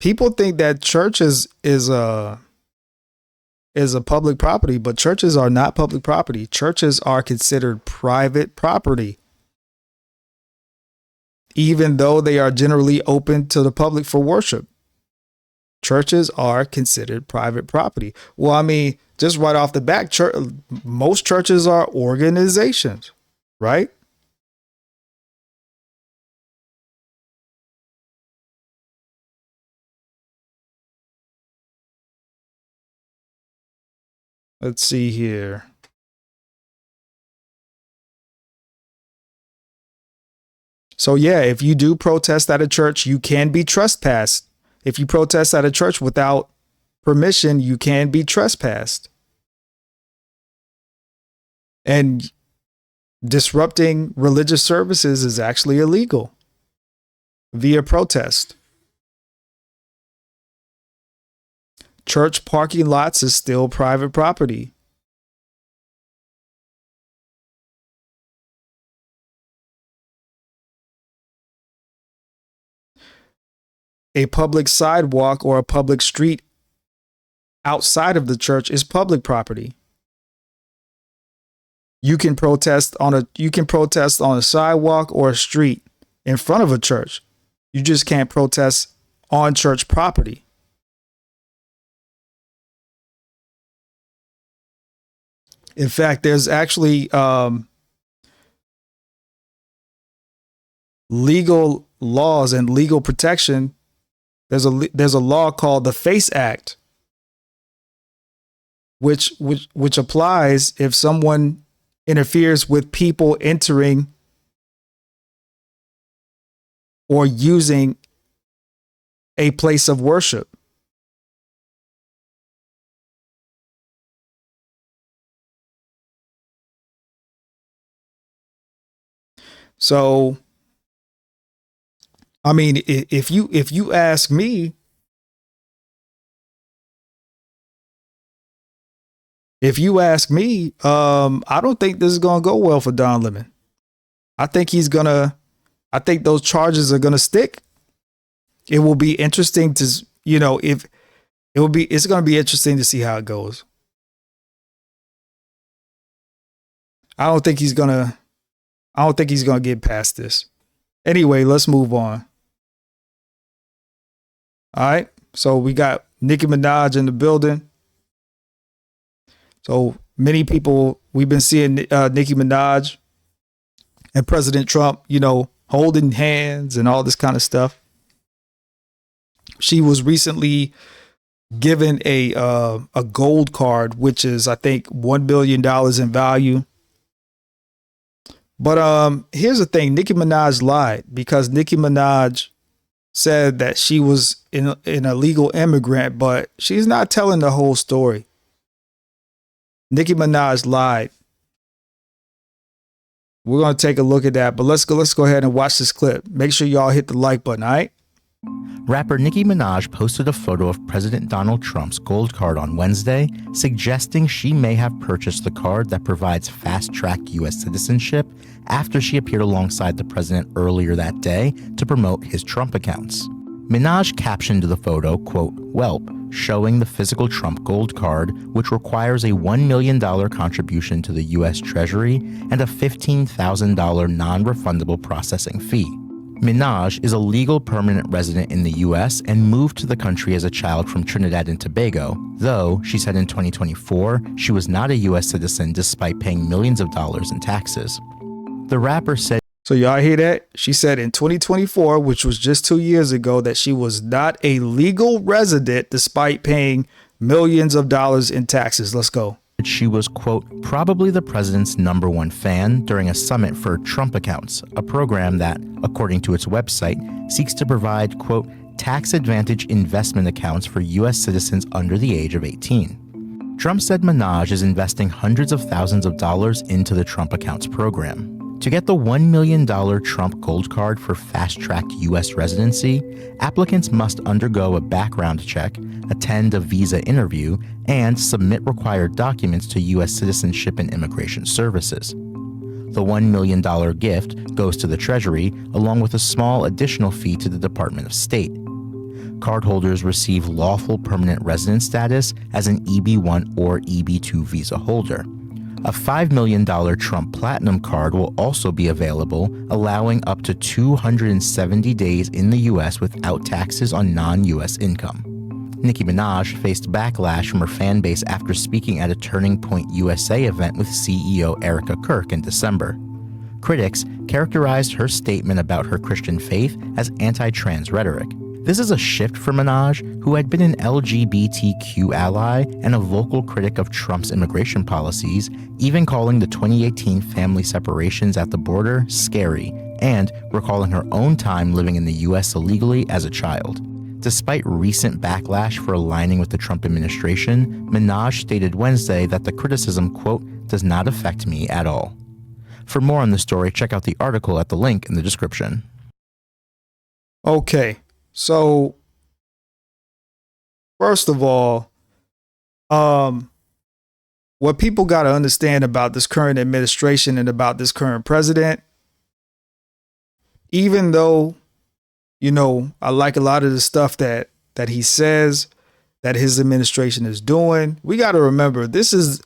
People think that church is a public property, but churches are not public property. Churches are considered private property, even though they are generally open to the public for worship. Churches are considered private property. Well, I mean, just right off the bat, most churches are organizations, right? Let's see here. So yeah, if you do protest at a church, you can be trespassed. If you protest at a church without permission, you can be trespassed. And disrupting religious services is actually illegal via protest. Church parking lots is still private property. A public sidewalk or a public street outside of the church is public property. You can protest on a sidewalk or a street in front of a church. You just can't protest on church property. In fact, there's actually legal laws and legal protection. There's a law called the FACE Act, which applies if someone interferes with people entering or using a place of worship. So, I mean, if you ask me, I don't think this is going to go well for Don Lemon. I think those charges are going to stick. It will be interesting to, it's going to be interesting to see how it goes. I don't think he's going to get past this. Anyway, let's move on. All right. So we got Nicki Minaj in the building. So many people, we've been seeing Nicki Minaj and President Trump, holding hands and all this kind of stuff. She was recently given a gold card, which is, I think, $1 billion in value. But here's the thing. Nicki Minaj lied because Nicki Minaj said that she was an illegal immigrant, but she's not telling the whole story. Nicki Minaj lied. We're going to take a look at that, but let's go ahead and watch this clip. Make sure y'all hit the like button, all right? Rapper Nicki Minaj posted a photo of President Donald Trump's gold card on Wednesday, suggesting she may have purchased the card that provides fast-track U.S. citizenship after she appeared alongside the president earlier that day to promote his Trump accounts. Minaj captioned the photo, quote, "Welp," showing the physical Trump gold card, which requires a $1 million contribution to the U.S. Treasury and a $15,000 non-refundable processing fee. Minaj is a legal permanent resident in the U.S. and moved to the country as a child from Trinidad and Tobago, though, she said in 2024, she was not a U.S. citizen despite paying millions of dollars in taxes. The rapper said, So y'all hear that? She said in 2024, which was just 2 years ago, that she was not a legal resident despite paying millions of dollars in taxes. Let's go. She was, quote, "probably the president's #1 fan" during a summit for Trump accounts, a program that, according to its website, seeks to provide, quote, "tax advantage investment accounts for U.S. citizens under the age of 18. Trump said Minaj is investing hundreds of thousands of dollars into the Trump accounts program. To get the $1 million Trump gold card for fast-track U.S. residency, applicants must undergo a background check, attend a visa interview, and submit required documents to U.S. Citizenship and Immigration Services. The $1 million gift goes to the Treasury, along with a small additional fee to the Department of State. Cardholders receive lawful permanent resident status as an EB-1 or EB-2 visa holder. A $5 million Trump Platinum card will also be available, allowing up to 270 days in the U.S. without taxes on non-U.S. income. Nicki Minaj faced backlash from her fan base after speaking at a Turning Point USA event with CEO Erica Kirk in December. Critics characterized her statement about her Christian faith as anti-trans rhetoric. This is a shift for Minaj, who had been an LGBTQ ally and a vocal critic of Trump's immigration policies, even calling the 2018 family separations at the border scary, and recalling her own time living in the U.S. illegally as a child. Despite recent backlash for aligning with the Trump administration, Minaj stated Wednesday that the criticism, quote, "does not affect me at all." For more on the story, check out the article at the link in the description. Okay. So, first of all, what people got to understand about this current administration and about this current president, even though, you know, I like a lot of the stuff that he says that his administration is doing, we got to remember this is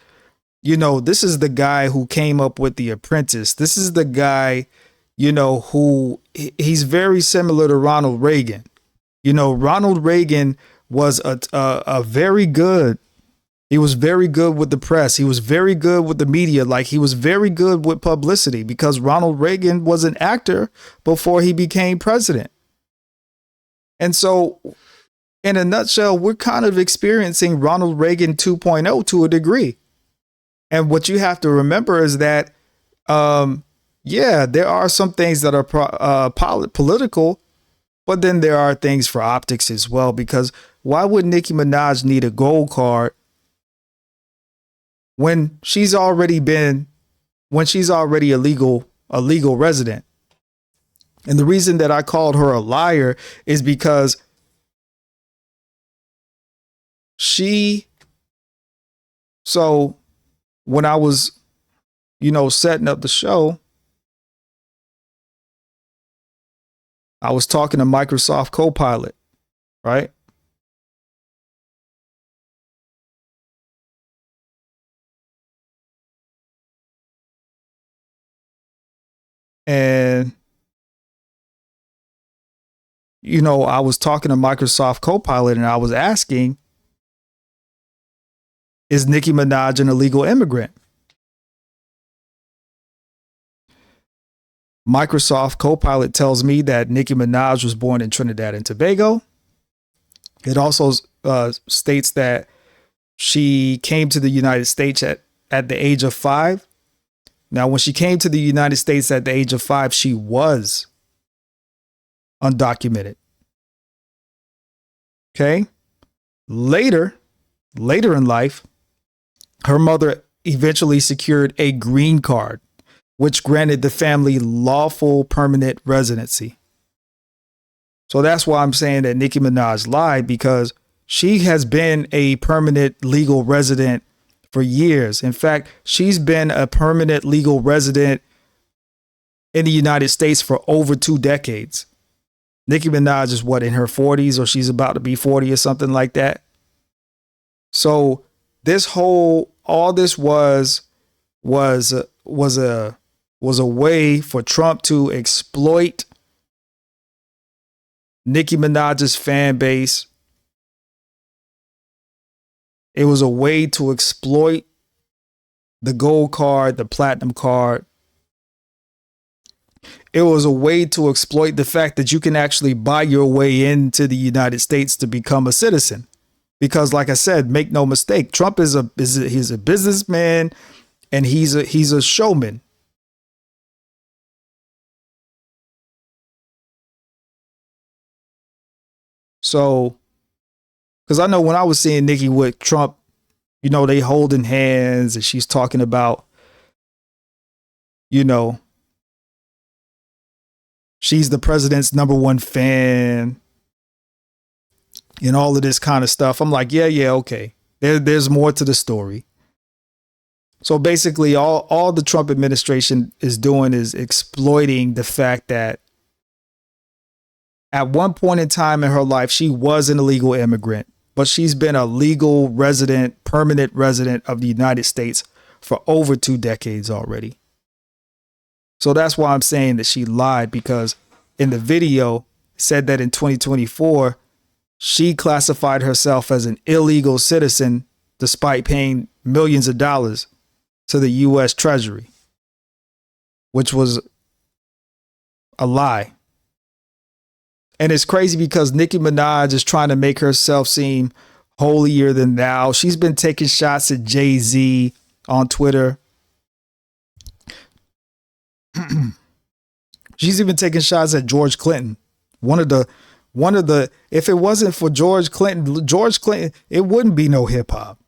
the guy who came up with The Apprentice. This is the guy, who he's very similar to Ronald Reagan. Ronald Reagan was a very good. He was very good with the press. He was very good with the media. Like, he was very good with publicity because Ronald Reagan was an actor before he became president. And so, in a nutshell, we're kind of experiencing Ronald Reagan 2.0 to a degree. And what you have to remember is that, there are some things that are political, but then there are things for optics as well, because why would Nicki Minaj need a gold card when she's already a legal resident? And the reason that I called her a liar is because when I was, setting up the show, I was talking to Microsoft Copilot, right? And, I was talking to Microsoft Copilot and I was asking, is Nicki Minaj an illegal immigrant? Microsoft Copilot tells me that Nicki Minaj was born in Trinidad and Tobago. It also states that she came to the United States at the age of 5. Now, when she came to the United States at the age of 5, she was undocumented. Okay. Later in life, her mother eventually secured a green card, which granted the family lawful permanent residency. So that's why I'm saying that Nicki Minaj lied, because she has been a permanent legal resident for years. In fact, she's been a permanent legal resident in the United States for over 2 decades. Nicki Minaj is what, in her 40s, or she's about to be 40 or something like that. So all this was a way for Trump to exploit Nicki Minaj's fan base. It was a way to exploit the gold card, the platinum card. It was a way to exploit the fact that you can actually buy your way into the United States to become a citizen. Because, like I said, make no mistake, Trump he's a businessman, and he's a showman. So, because I know when I was seeing Nicki with Trump, you know, they holding hands and she's talking about, you know, she's the president's #1 fan and all of this kind of stuff. I'm like, yeah, okay. There's more to the story. So basically, all the Trump administration is doing is exploiting the fact that at one point in time in her life, she was an illegal immigrant, but she's been a legal resident, permanent resident of the United States for over 2 decades already. So that's why I'm saying that she lied, because in the video said that in 2024, she classified herself as an illegal citizen despite paying millions of dollars to the U.S. Treasury, which was a lie. And it's crazy because Nicki Minaj is trying to make herself seem holier than thou. She's been taking shots at Jay-Z on Twitter. She's even taking shots at George Clinton. One of the, if it wasn't for George Clinton, it wouldn't be no hip hop.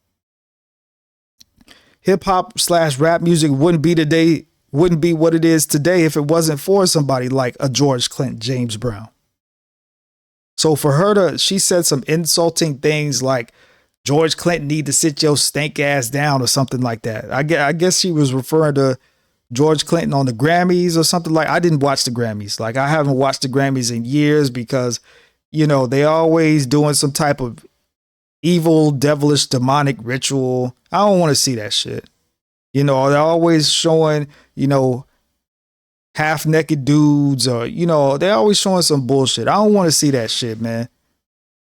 Hip hop / rap music wouldn't be what it is today if it wasn't for somebody like a George Clinton, James Brown. So for her she said some insulting things like George Clinton need to sit your stank ass down or something like that. I guess she was referring to George Clinton on the Grammys or something like. I didn't watch the Grammys. Like, I haven't watched the Grammys in years because, you know, they always doing some type of evil, devilish, demonic ritual. I don't want to see that shit. You know, they're always showing, you know, half naked dudes, or, you know, they're always showing some bullshit. I don't want to see that shit, man.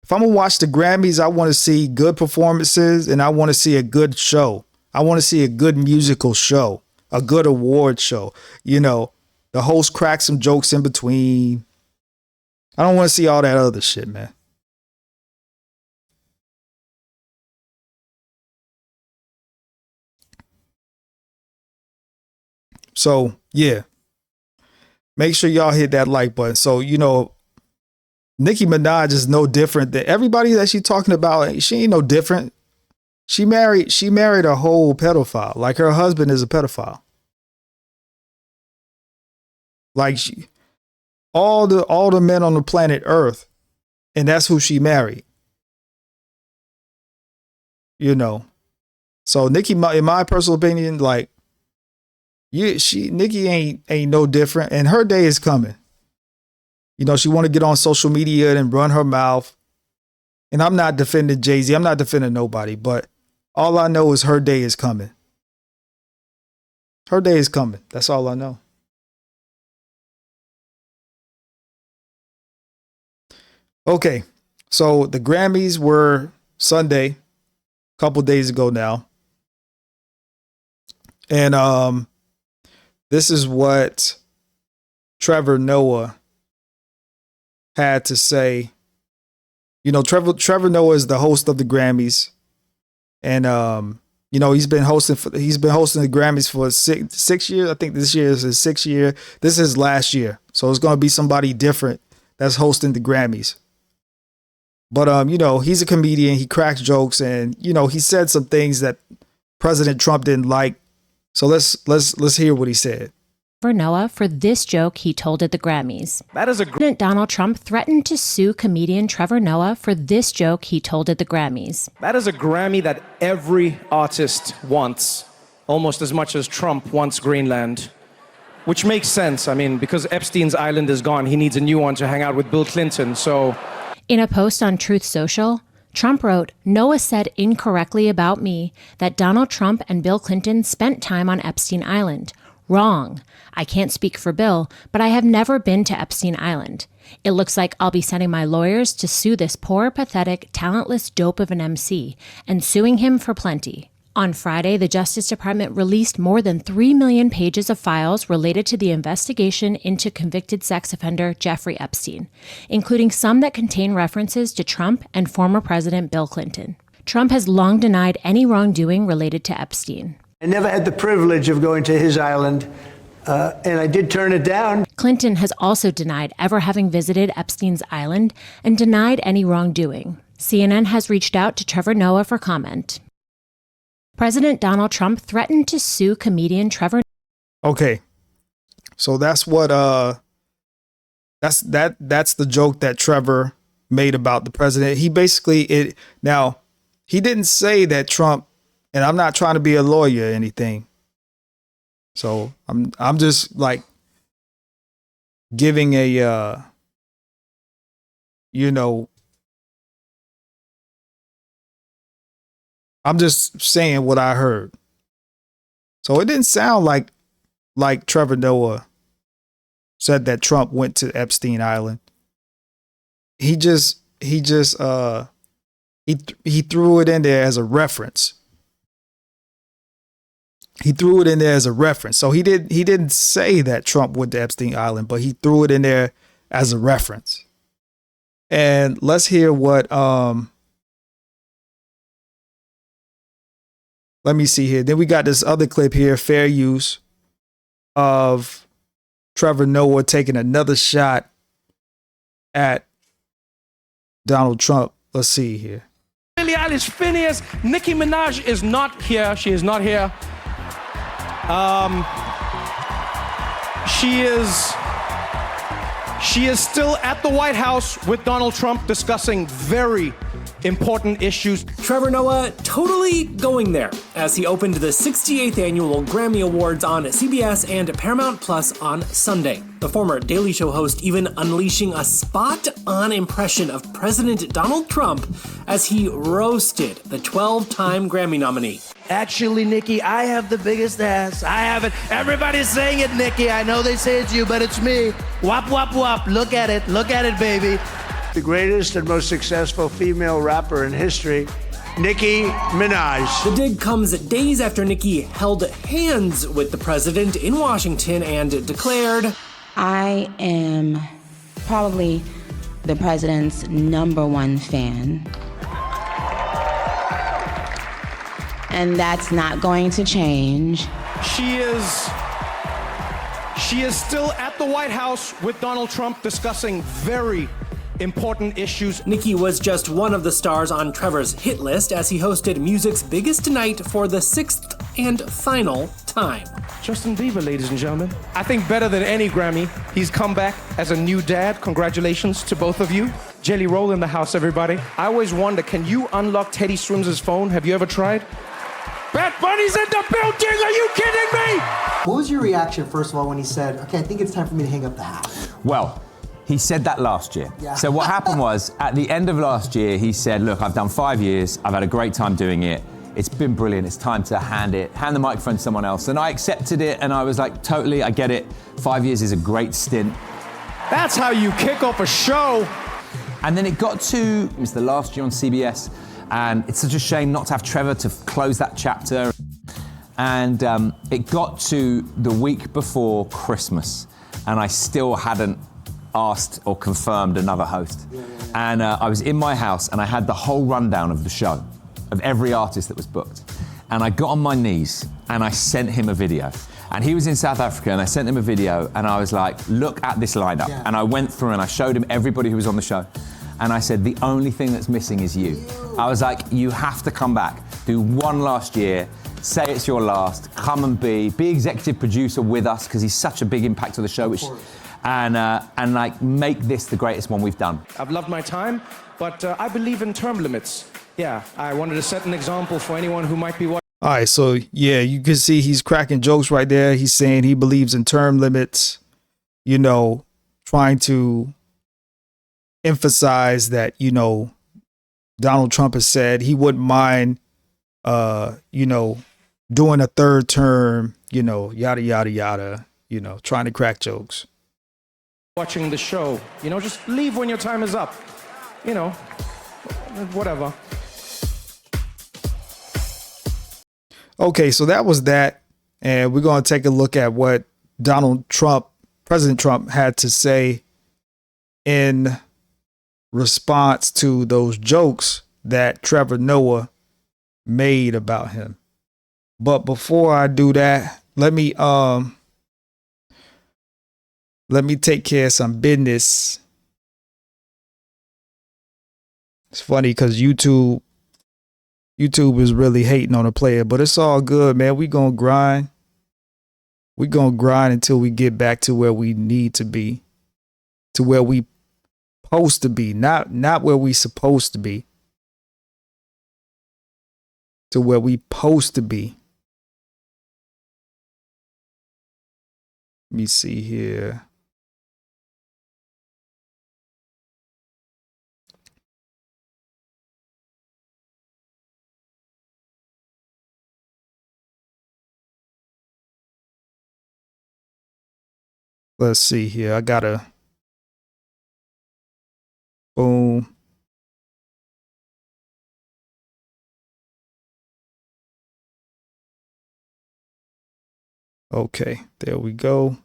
If I'm gonna watch the Grammys, I want to see good performances, and I want to see a good show. I want to see a good musical show, a good award show. You know, the host cracks some jokes in between. I don't want to see all that other shit, man. So, yeah. Make sure y'all hit that like button. So, you know, Nicki Minaj is no different than everybody that she's talking about. She ain't no different. She married a whole pedophile. Like, her husband is a pedophile. Like, all the men on the planet Earth, and that's who she married. You know. So Nicki, in my personal opinion, like, Nicki ain't no different, and her day is coming. You know, she want to get on social media and run her mouth. And I'm not defending Jay-Z. I'm not defending nobody, but all I know is her day is coming. Her day is coming. That's all I know. Okay, so the Grammys were Sunday, a couple days ago now. And this is what Trevor Noah had to say. You know, Trevor Noah is the host of the Grammys, and you know, he's been hosting the Grammys for six years. I think this year is his 6th year. This is last year, so it's going to be somebody different that's hosting the Grammys. But you know, he's a comedian. He cracks jokes, and you know, he said some things that President Trump didn't like. So let's hear what he said. Noah for this joke he told at the Grammys. President Donald Trump threatened to sue comedian Trevor Noah for this joke he told at the Grammys. That is a Grammy that every artist wants, almost as much as Trump wants Greenland. Which makes sense. I mean, because Epstein's island is gone, he needs a new one to hang out with Bill Clinton, so... In a post on Truth Social, Trump wrote, "Noah said incorrectly about me that Donald Trump and Bill Clinton spent time on Epstein Island. Wrong. I can't speak for Bill, but I have never been to Epstein Island. It looks like I'll be sending my lawyers to sue this poor, pathetic, talentless dope of an MC, and suing him for plenty." On Friday, the Justice Department released more than 3 million pages of files related to the investigation into convicted sex offender Jeffrey Epstein, including some that contain references to Trump and former President Bill Clinton. Trump has long denied any wrongdoing related to Epstein. I never had the privilege of going to his island, and I did turn it down. Clinton has also denied ever having visited Epstein's island and denied any wrongdoing. CNN has reached out to Trevor Noah for comment. President Donald Trump threatened to sue comedian Trevor. Okay. So that's what that's the joke that Trevor made about the president. He basically now he didn't say that Trump, and I'm not trying to be a lawyer or anything. So I'm just like giving a I'm just saying what I heard. So it didn't sound like Trevor Noah said that Trump went to Epstein Island. He threw it in there as a reference. He threw it in there as a reference. So he didn't say that Trump went to Epstein Island, but he threw it in there as a reference. And let's hear what let me see here. Then we got this other clip here, fair use, of Trevor Noah taking another shot at Donald Trump. Let's see here. Billie Eilish, Phineas, Nicki Minaj is not here. She is not here. She is still at the White House with Donald Trump discussing very important issues. Trevor Noah totally going there as he opened the 68th annual Grammy Awards on CBS and Paramount Plus on Sunday. The former Daily Show host even unleashing a spot-on impression of President Donald Trump as he roasted the 12-time Grammy nominee. Actually, Nikki, I have the biggest ass. I have it. Everybody's saying it, Nikki. I know they say it's you, but it's me. Wop, wop, wop. Look at it. Look at it, baby. The greatest and most successful female rapper in history, Nicki Minaj. The dig comes days after Nicki held hands with the president in Washington and declared, "I am probably the president's #1 fan. And that's not going to change." She is still at the White House with Donald Trump discussing very important issues. Nicki was just one of the stars on Trevor's hit list as he hosted music's biggest night for the 6th and final time. Justin Bieber, ladies and gentlemen. I think better than any Grammy, he's come back as a new dad. Congratulations to both of you. Jelly Roll in the house, everybody. I always wonder, can you unlock Teddy Swims' phone? Have you ever tried? Bad Bunny's in the building! Are you kidding me? What was your reaction, first of all, when he said, "Okay, I think it's time for me to hang up the hat"? Well, he said that last year. Yeah. So what happened was, at the end of last year, he said, "Look, I've done 5 years. I've had a great time doing it. It's been brilliant. It's time to hand the microphone to someone else." And I accepted it, and I was like, totally, I get it. 5 years is a great stint. That's how you kick off a show. And then it was the last year on CBS, and it's such a shame not to have Trevor to close that chapter. And it got to the week before Christmas, and I still hadn't asked or confirmed another host. And I was in my house, and I had the whole rundown of the show, of every artist that was booked. And I got on my knees, and I sent him a video. And he was in South Africa, and I sent him a video, and I was like, "Look at this lineup." Yeah. And I went through, and I showed him everybody who was on the show. And I said, "The only thing that's missing is you." I was like, "You have to come back, do one last year, say it's your last. Come and be executive producer with us because he's such a big impact to the show. And like make this the greatest one we've done. I've loved my time, but I believe in term limits. Yeah, I wanted to set an example for anyone who might be watching. All right, so yeah, you can see he's cracking jokes right there. He's saying he believes in term limits, you know, trying to emphasize that, you know, Donald Trump has said he wouldn't mind, you know, doing a third term, you know, yada, yada, yada, you know, trying to crack jokes. Watching the show, you know, just leave when your time is up, you know, whatever. Okay, so that was that. And we're going to take a look at what President Trump had to say in response to those jokes that Trevor Noah made about him. But before I do that, let me take care of some business. It's funny because YouTube is really hating on a player, but it's all good, man. We gonna grind. We gonna grind until we get back to where we need to be, to where we supposed to be, not where we supposed to be, to where we supposed to be. Let me see here. Let's see here. I gotta. Boom. Okay, there we go.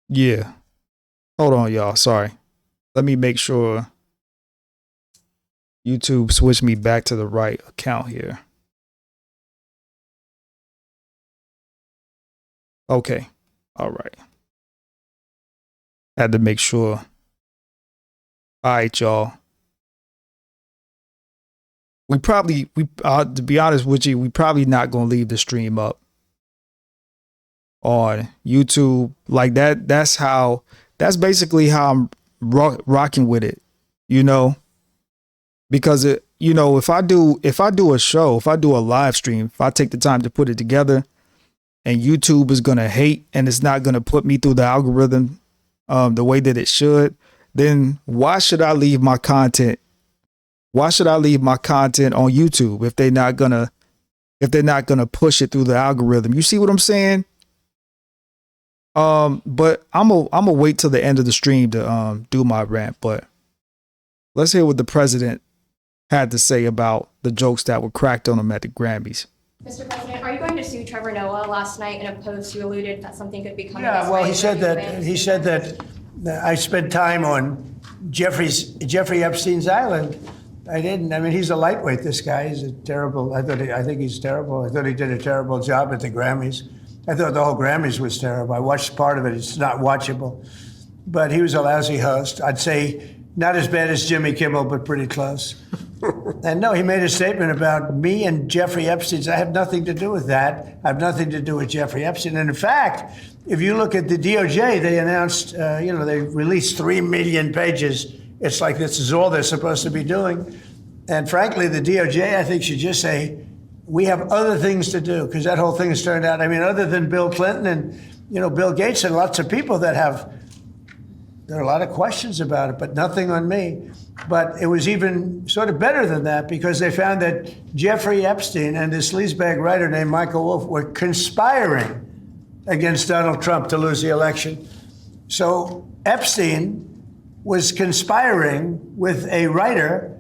Yeah. Hold on, y'all. Sorry. Let me make sure YouTube switched me back to the right account here. Okay. All right. Had to make sure. All right, y'all. To be honest with you, we probably not going to leave the stream up on YouTube like that. That's basically how I'm rocking with it, you know, because if I do a show, if I do a live stream, if I take the time to put it together and YouTube is going to hate and it's not going to put me through the algorithm the way that it should, then why should I leave my content? Why should I leave my content on YouTube if they're not going to push it through the algorithm? You see what I'm saying? But I'm gonna wait till the end of the stream to do my rant. But let's hear what the president had to say about the jokes that were cracked on him at the Grammys. Mr. President, are you going to sue Trevor Noah? Last night in a post, you alluded that something could be coming. Yeah, well, he said that I spent time on Jeffrey Epstein's island. I didn't. I mean, he's a lightweight. This guy. He's a terrible. I think he's terrible. I thought he did a terrible job at the Grammys. I thought the whole Grammys was terrible. I watched part of it. It's not watchable. But he was a lousy host. I'd say not as bad as Jimmy Kimmel, but pretty close. And no, he made a statement about me and Jeffrey Epstein. I have nothing to do with that. I have nothing to do with Jeffrey Epstein. And in fact, if you look at the DOJ, they announced, they released 3 million pages. It's like this is all they're supposed to be doing. And frankly, the DOJ, I think, should just say, we have other things to do, because that whole thing has turned out, I mean, other than Bill Clinton and, Bill Gates and lots of people that there are a lot of questions about it, but nothing on me. But it was even sort of better than that, because they found that Jeffrey Epstein and this sleazebag writer named Michael Wolff were conspiring against Donald Trump to lose the election. So Epstein was conspiring with a writer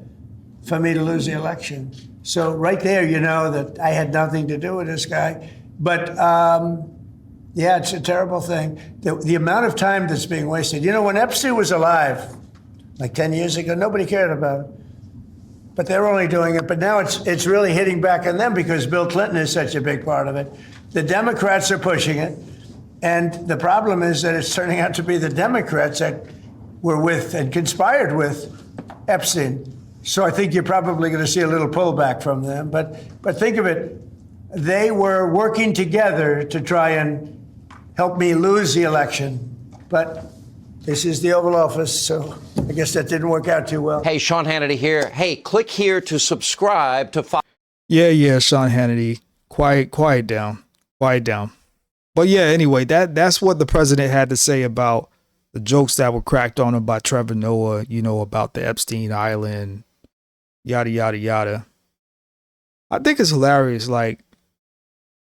for me to lose the election. So right there, you know that I had nothing to do with this guy. But yeah, it's a terrible thing. The amount of time that's being wasted. When Epstein was alive, like 10 years ago, nobody cared about it. But they're only doing it. But now it's really hitting back on them because Bill Clinton is such a big part of it. The Democrats are pushing it. And the problem is that it's turning out to be the Democrats that were with and conspired with Epstein. So I think you're probably going to see a little pullback from them. But think of it, they were working together to try and help me lose the election. But this is the Oval Office, so I guess that didn't work out too well. Hey, Sean Hannity here. Hey, click here to subscribe to Fox. Yeah, Sean Hannity. Quiet down. Quiet down. But yeah, anyway, that's what the president had to say about the jokes that were cracked on him by Trevor Noah, about the Epstein Island, yada, yada, yada. I think it's hilarious. Like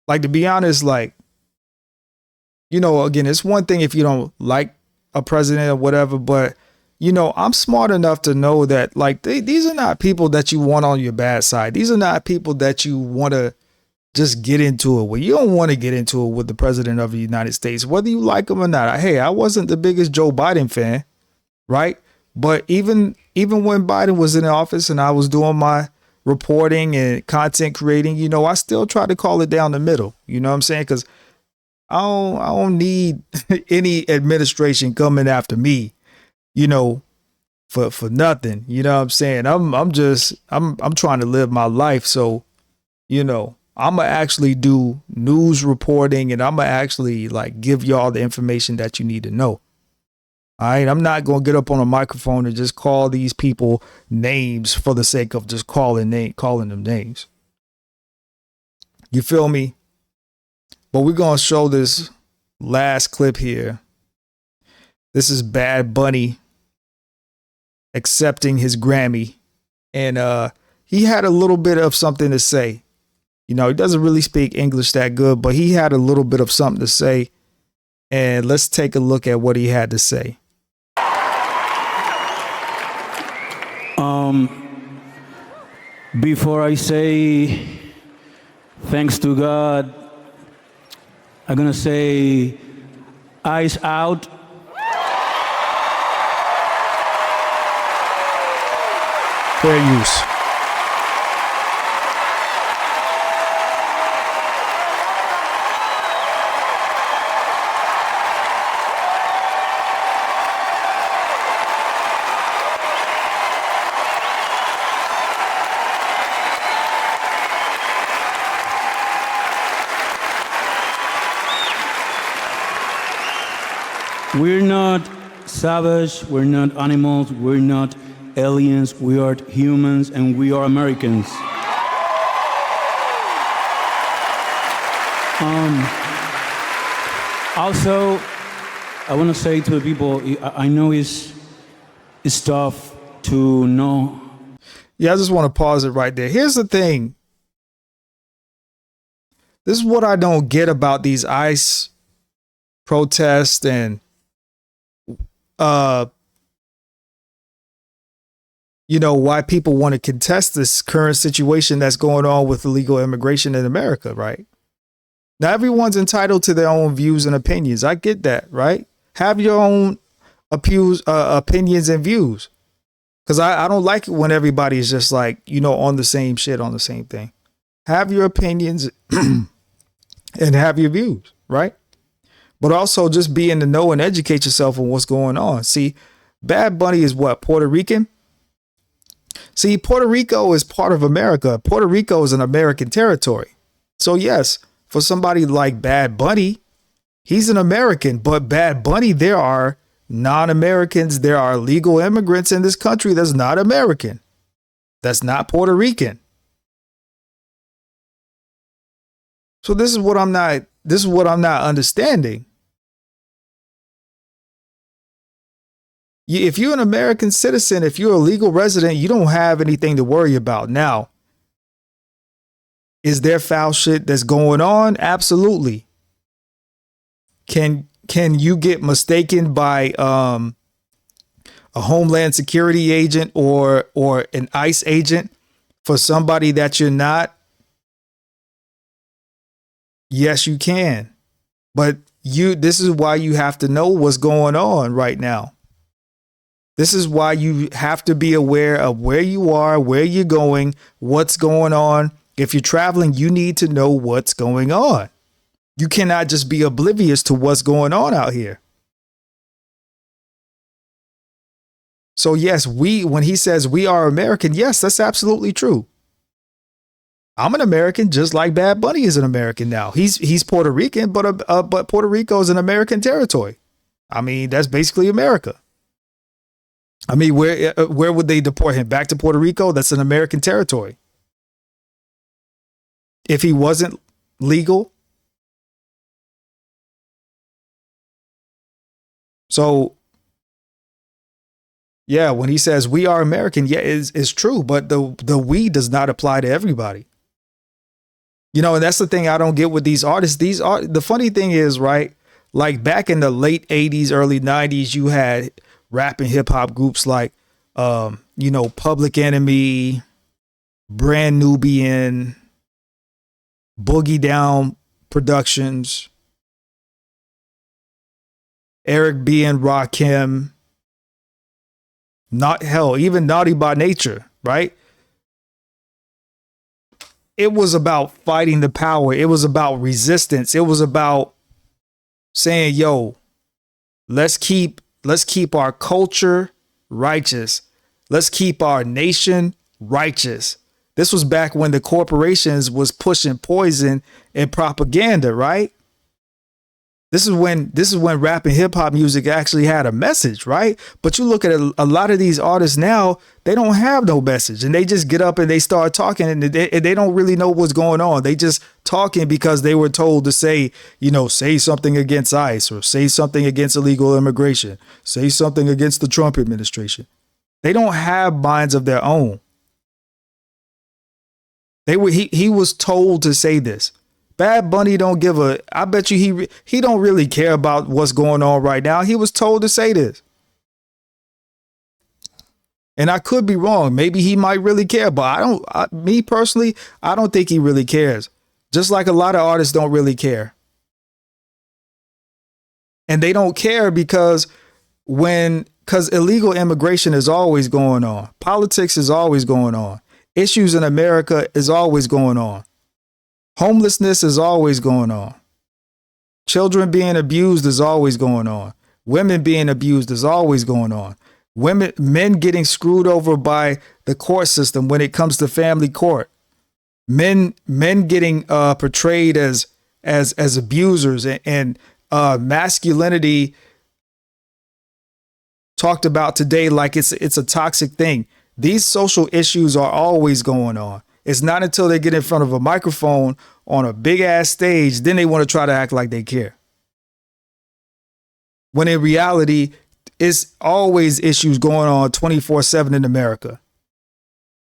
to be honest, again, it's one thing if you don't like a president or whatever, but I'm smart enough to know that these are not people that you want on your bad side. These are not people that you want to just get into it with. You don't want to get into it with the president of the United States, whether you like him or not. Hey, I wasn't the biggest Joe Biden fan, right? But even when Biden was in office and I was doing my reporting and content creating, I still try to call it down the middle. You know what I'm saying? Because I don't need any administration coming after me, for nothing. You know what I'm saying? I'm trying to live my life. So, I'm going to actually do news reporting and I'm going to actually give y'all the information that you need to know. All right. I'm not going to get up on a microphone and just call these people names for the sake of just calling them names. You feel me? But we're going to show this last clip here. This is Bad Bunny accepting his Grammy. And he had a little bit of something to say. He doesn't really speak English that good, but he had a little bit of something to say. And let's take a look at what he had to say. Before I say thanks to God, I'm going to say eyes out. Fair use. We're not savage, we're not animals, we're not aliens, we are humans and we are Americans. Also, I want to say to the people, I know it's tough to know. Yeah, I just want to pause it right there. Here's the thing. This is what I don't get about these ICE protests and why people want to contest this current situation that's going on with illegal immigration in America, right? Now, everyone's entitled to their own views and opinions. I get that, right? Have your own opinions and views. Because I don't like it when everybody's just on the same shit, on the same thing. Have your opinions and have your views, right? But also just be in the know and educate yourself on what's going on. See, Bad Bunny is what? Puerto Rican? See, Puerto Rico is part of America. Puerto Rico is an American territory. So yes, for somebody like Bad Bunny, he's an American. But Bad Bunny, there are non-Americans. There are legal immigrants in this country that's not American. That's not Puerto Rican. So this is what I'm not understanding. If you're an American citizen, if you're a legal resident, you don't have anything to worry about. Now, is there foul shit that's going on? Absolutely. Can you get mistaken by a Homeland Security agent or an ICE agent for somebody that you're not? Yes, you can. But this is why you have to know what's going on right now. This is why you have to be aware of where you are, where you're going, what's going on. If you're traveling, you need to know what's going on. You cannot just be oblivious to what's going on out here. So yes, when he says we are American, yes, that's absolutely true. I'm an American, just like Bad Bunny is an American now. He's Puerto Rican, but Puerto Rico is an American territory. I mean, that's basically America. I mean, where would they deport him? Back to Puerto Rico? That's an American territory. If he wasn't legal. So, yeah, when he says we are American, yeah, it's true, but the we does not apply to everybody. You know, and that's the thing I don't get with these artists. The funny thing is, right? Like back in the late 80s, early 90s, you had rap and hip hop groups like, Public Enemy, Brand Nubian, Boogie Down Productions, Eric B. and Rakim, even Naughty by Nature, right? It was about fighting the power. It was about resistance. It was about saying, yo, let's keep our culture righteous. Let's keep our nation righteous. This was back when the corporations was pushing poison and propaganda, right? This is when rap and hip hop music actually had a message, right? But you look at a lot of these artists now, they don't have no message, and they just get up and they start talking, and they don't really know what's going on. They just talking because they were told to say something against ICE, or say something against illegal immigration, say something against the Trump administration. They don't have minds of their own. He was told to say this. Bad Bunny don't give a, I bet you he don't really care about what's going on right now. He was told to say this. And I could be wrong. Maybe he might really care, but me personally, I don't think he really cares. Just like a lot of artists don't really care. And they don't care because illegal immigration is always going on. Politics is always going on. Issues in America is always going on. Homelessness is always going on. Children being abused is always going on. Women being abused is always going on. Men getting screwed over by the court system when it comes to family court. Men getting portrayed as abusers, and masculinity talked about today like it's a toxic thing. These social issues are always going on. It's not until they get in front of a microphone on a big ass stage, then they want to try to act like they care. When in reality, it's always issues going on 24/7 in America.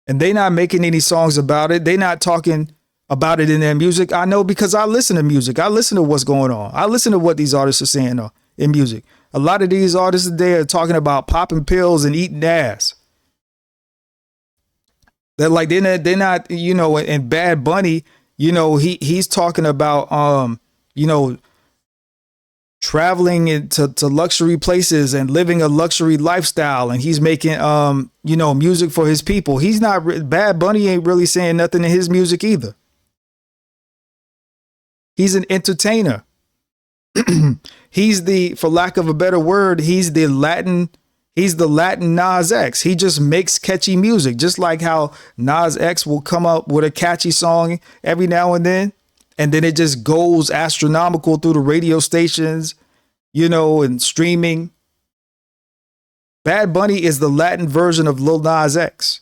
And they not making any songs about it. They not talking about it in their music. I know because I listen to music. I listen to what's going on. I listen to what these artists are saying in music. A lot of these artists today are talking about popping pills and eating ass. That like they're not, and Bad Bunny, he's talking about traveling into luxury places and living a luxury lifestyle, and he's making music for his people. Bad Bunny ain't really saying nothing in his music either. He's an entertainer. For lack of a better word, he's the Latin Nas X. He just makes catchy music, just like how Nas X will come up with a catchy song every now and then it just goes astronomical through the radio stations, and streaming. Bad Bunny is the Latin version of Lil Nas X.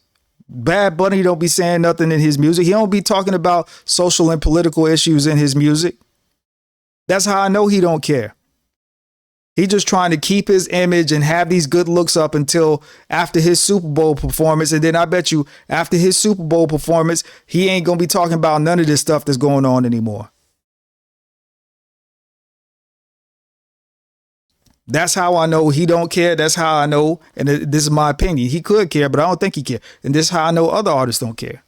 Bad Bunny don't be saying nothing in his music. He don't be talking about social and political issues in his music. That's how I know he don't care. He just trying to keep his image and have these good looks up until after his Super Bowl performance. And then I bet you after his Super Bowl performance, he ain't going to be talking about none of this stuff that's going on anymore. That's how I know he don't care. That's how I know, and this is my opinion, he could care, but I don't think he care. And this is how I know other artists don't care.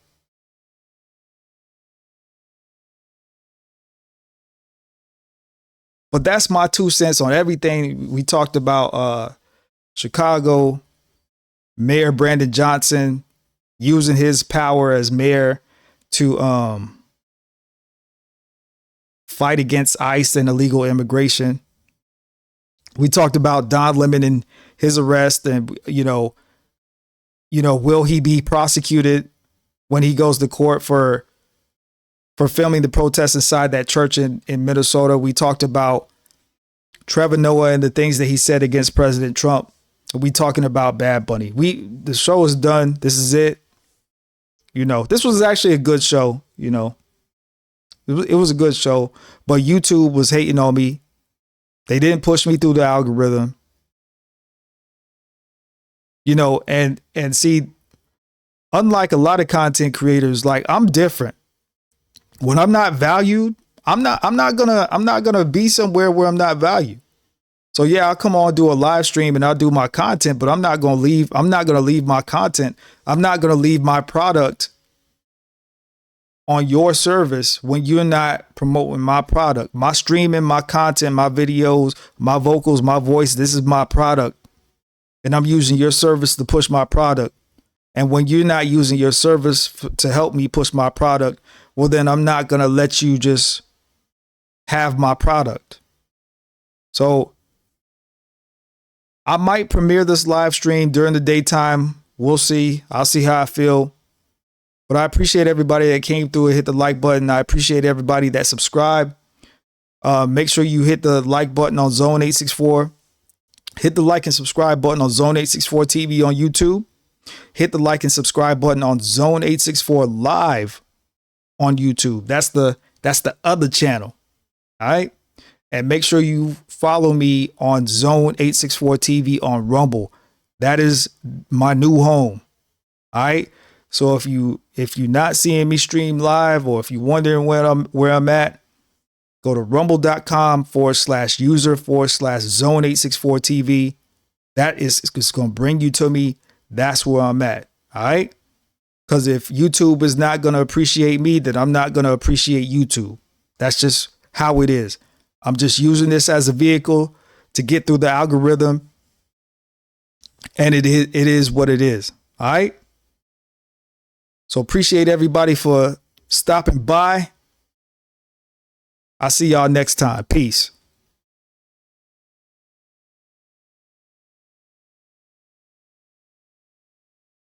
But that's my 2 cents on everything we talked about. Chicago, Mayor Brandon Johnson using his power as mayor to fight against ICE and illegal immigration. We talked about Don Lemon and his arrest, and will he be prosecuted when he goes to court for filming the protests inside that church in Minnesota. We talked about Trevor Noah and the things that he said against President Trump. We talking about Bad Bunny. The show is done. This is it. This was actually a good show. It was a good show, but YouTube was hating on me. They didn't push me through the algorithm. And see, unlike a lot of content creators, like, I'm different. When I'm not valued, I'm not gonna be somewhere where I'm not valued. So yeah, I'll come on, do a live stream, and I'll do my content, but I'm not gonna leave my content. I'm not gonna leave my product on your service when you're not promoting my product. My streaming, my content, my videos, my vocals, my voice, this is my product. And I'm using your service to push my product. And when you're not using your service to help me push my product, well, then I'm not going to let you just have my product. So I might premiere this live stream during the daytime. We'll see. I'll see how I feel. But I appreciate everybody that came through and hit the like button. I appreciate everybody that subscribed. Make sure you hit the like button on Zone 864. Hit the like and subscribe button on Zone 864 TV on YouTube. Hit the like and subscribe button on Zone 864 Live on YouTube. That's the other channel. All right. And make sure you follow me on Zone 864 TV on Rumble. That is my new home. All right. So if you're not seeing me stream live, or if you're wondering where I'm at, go to rumble.com/user/Zone 864 TV. That is it's going to bring you to me. That's where I'm at. All right. Because if YouTube is not going to appreciate me, then I'm not going to appreciate YouTube. That's just how it is. I'm just using this as a vehicle to get through the algorithm. And it is what it is. All right. So appreciate everybody for stopping by. I'll see y'all next time. Peace.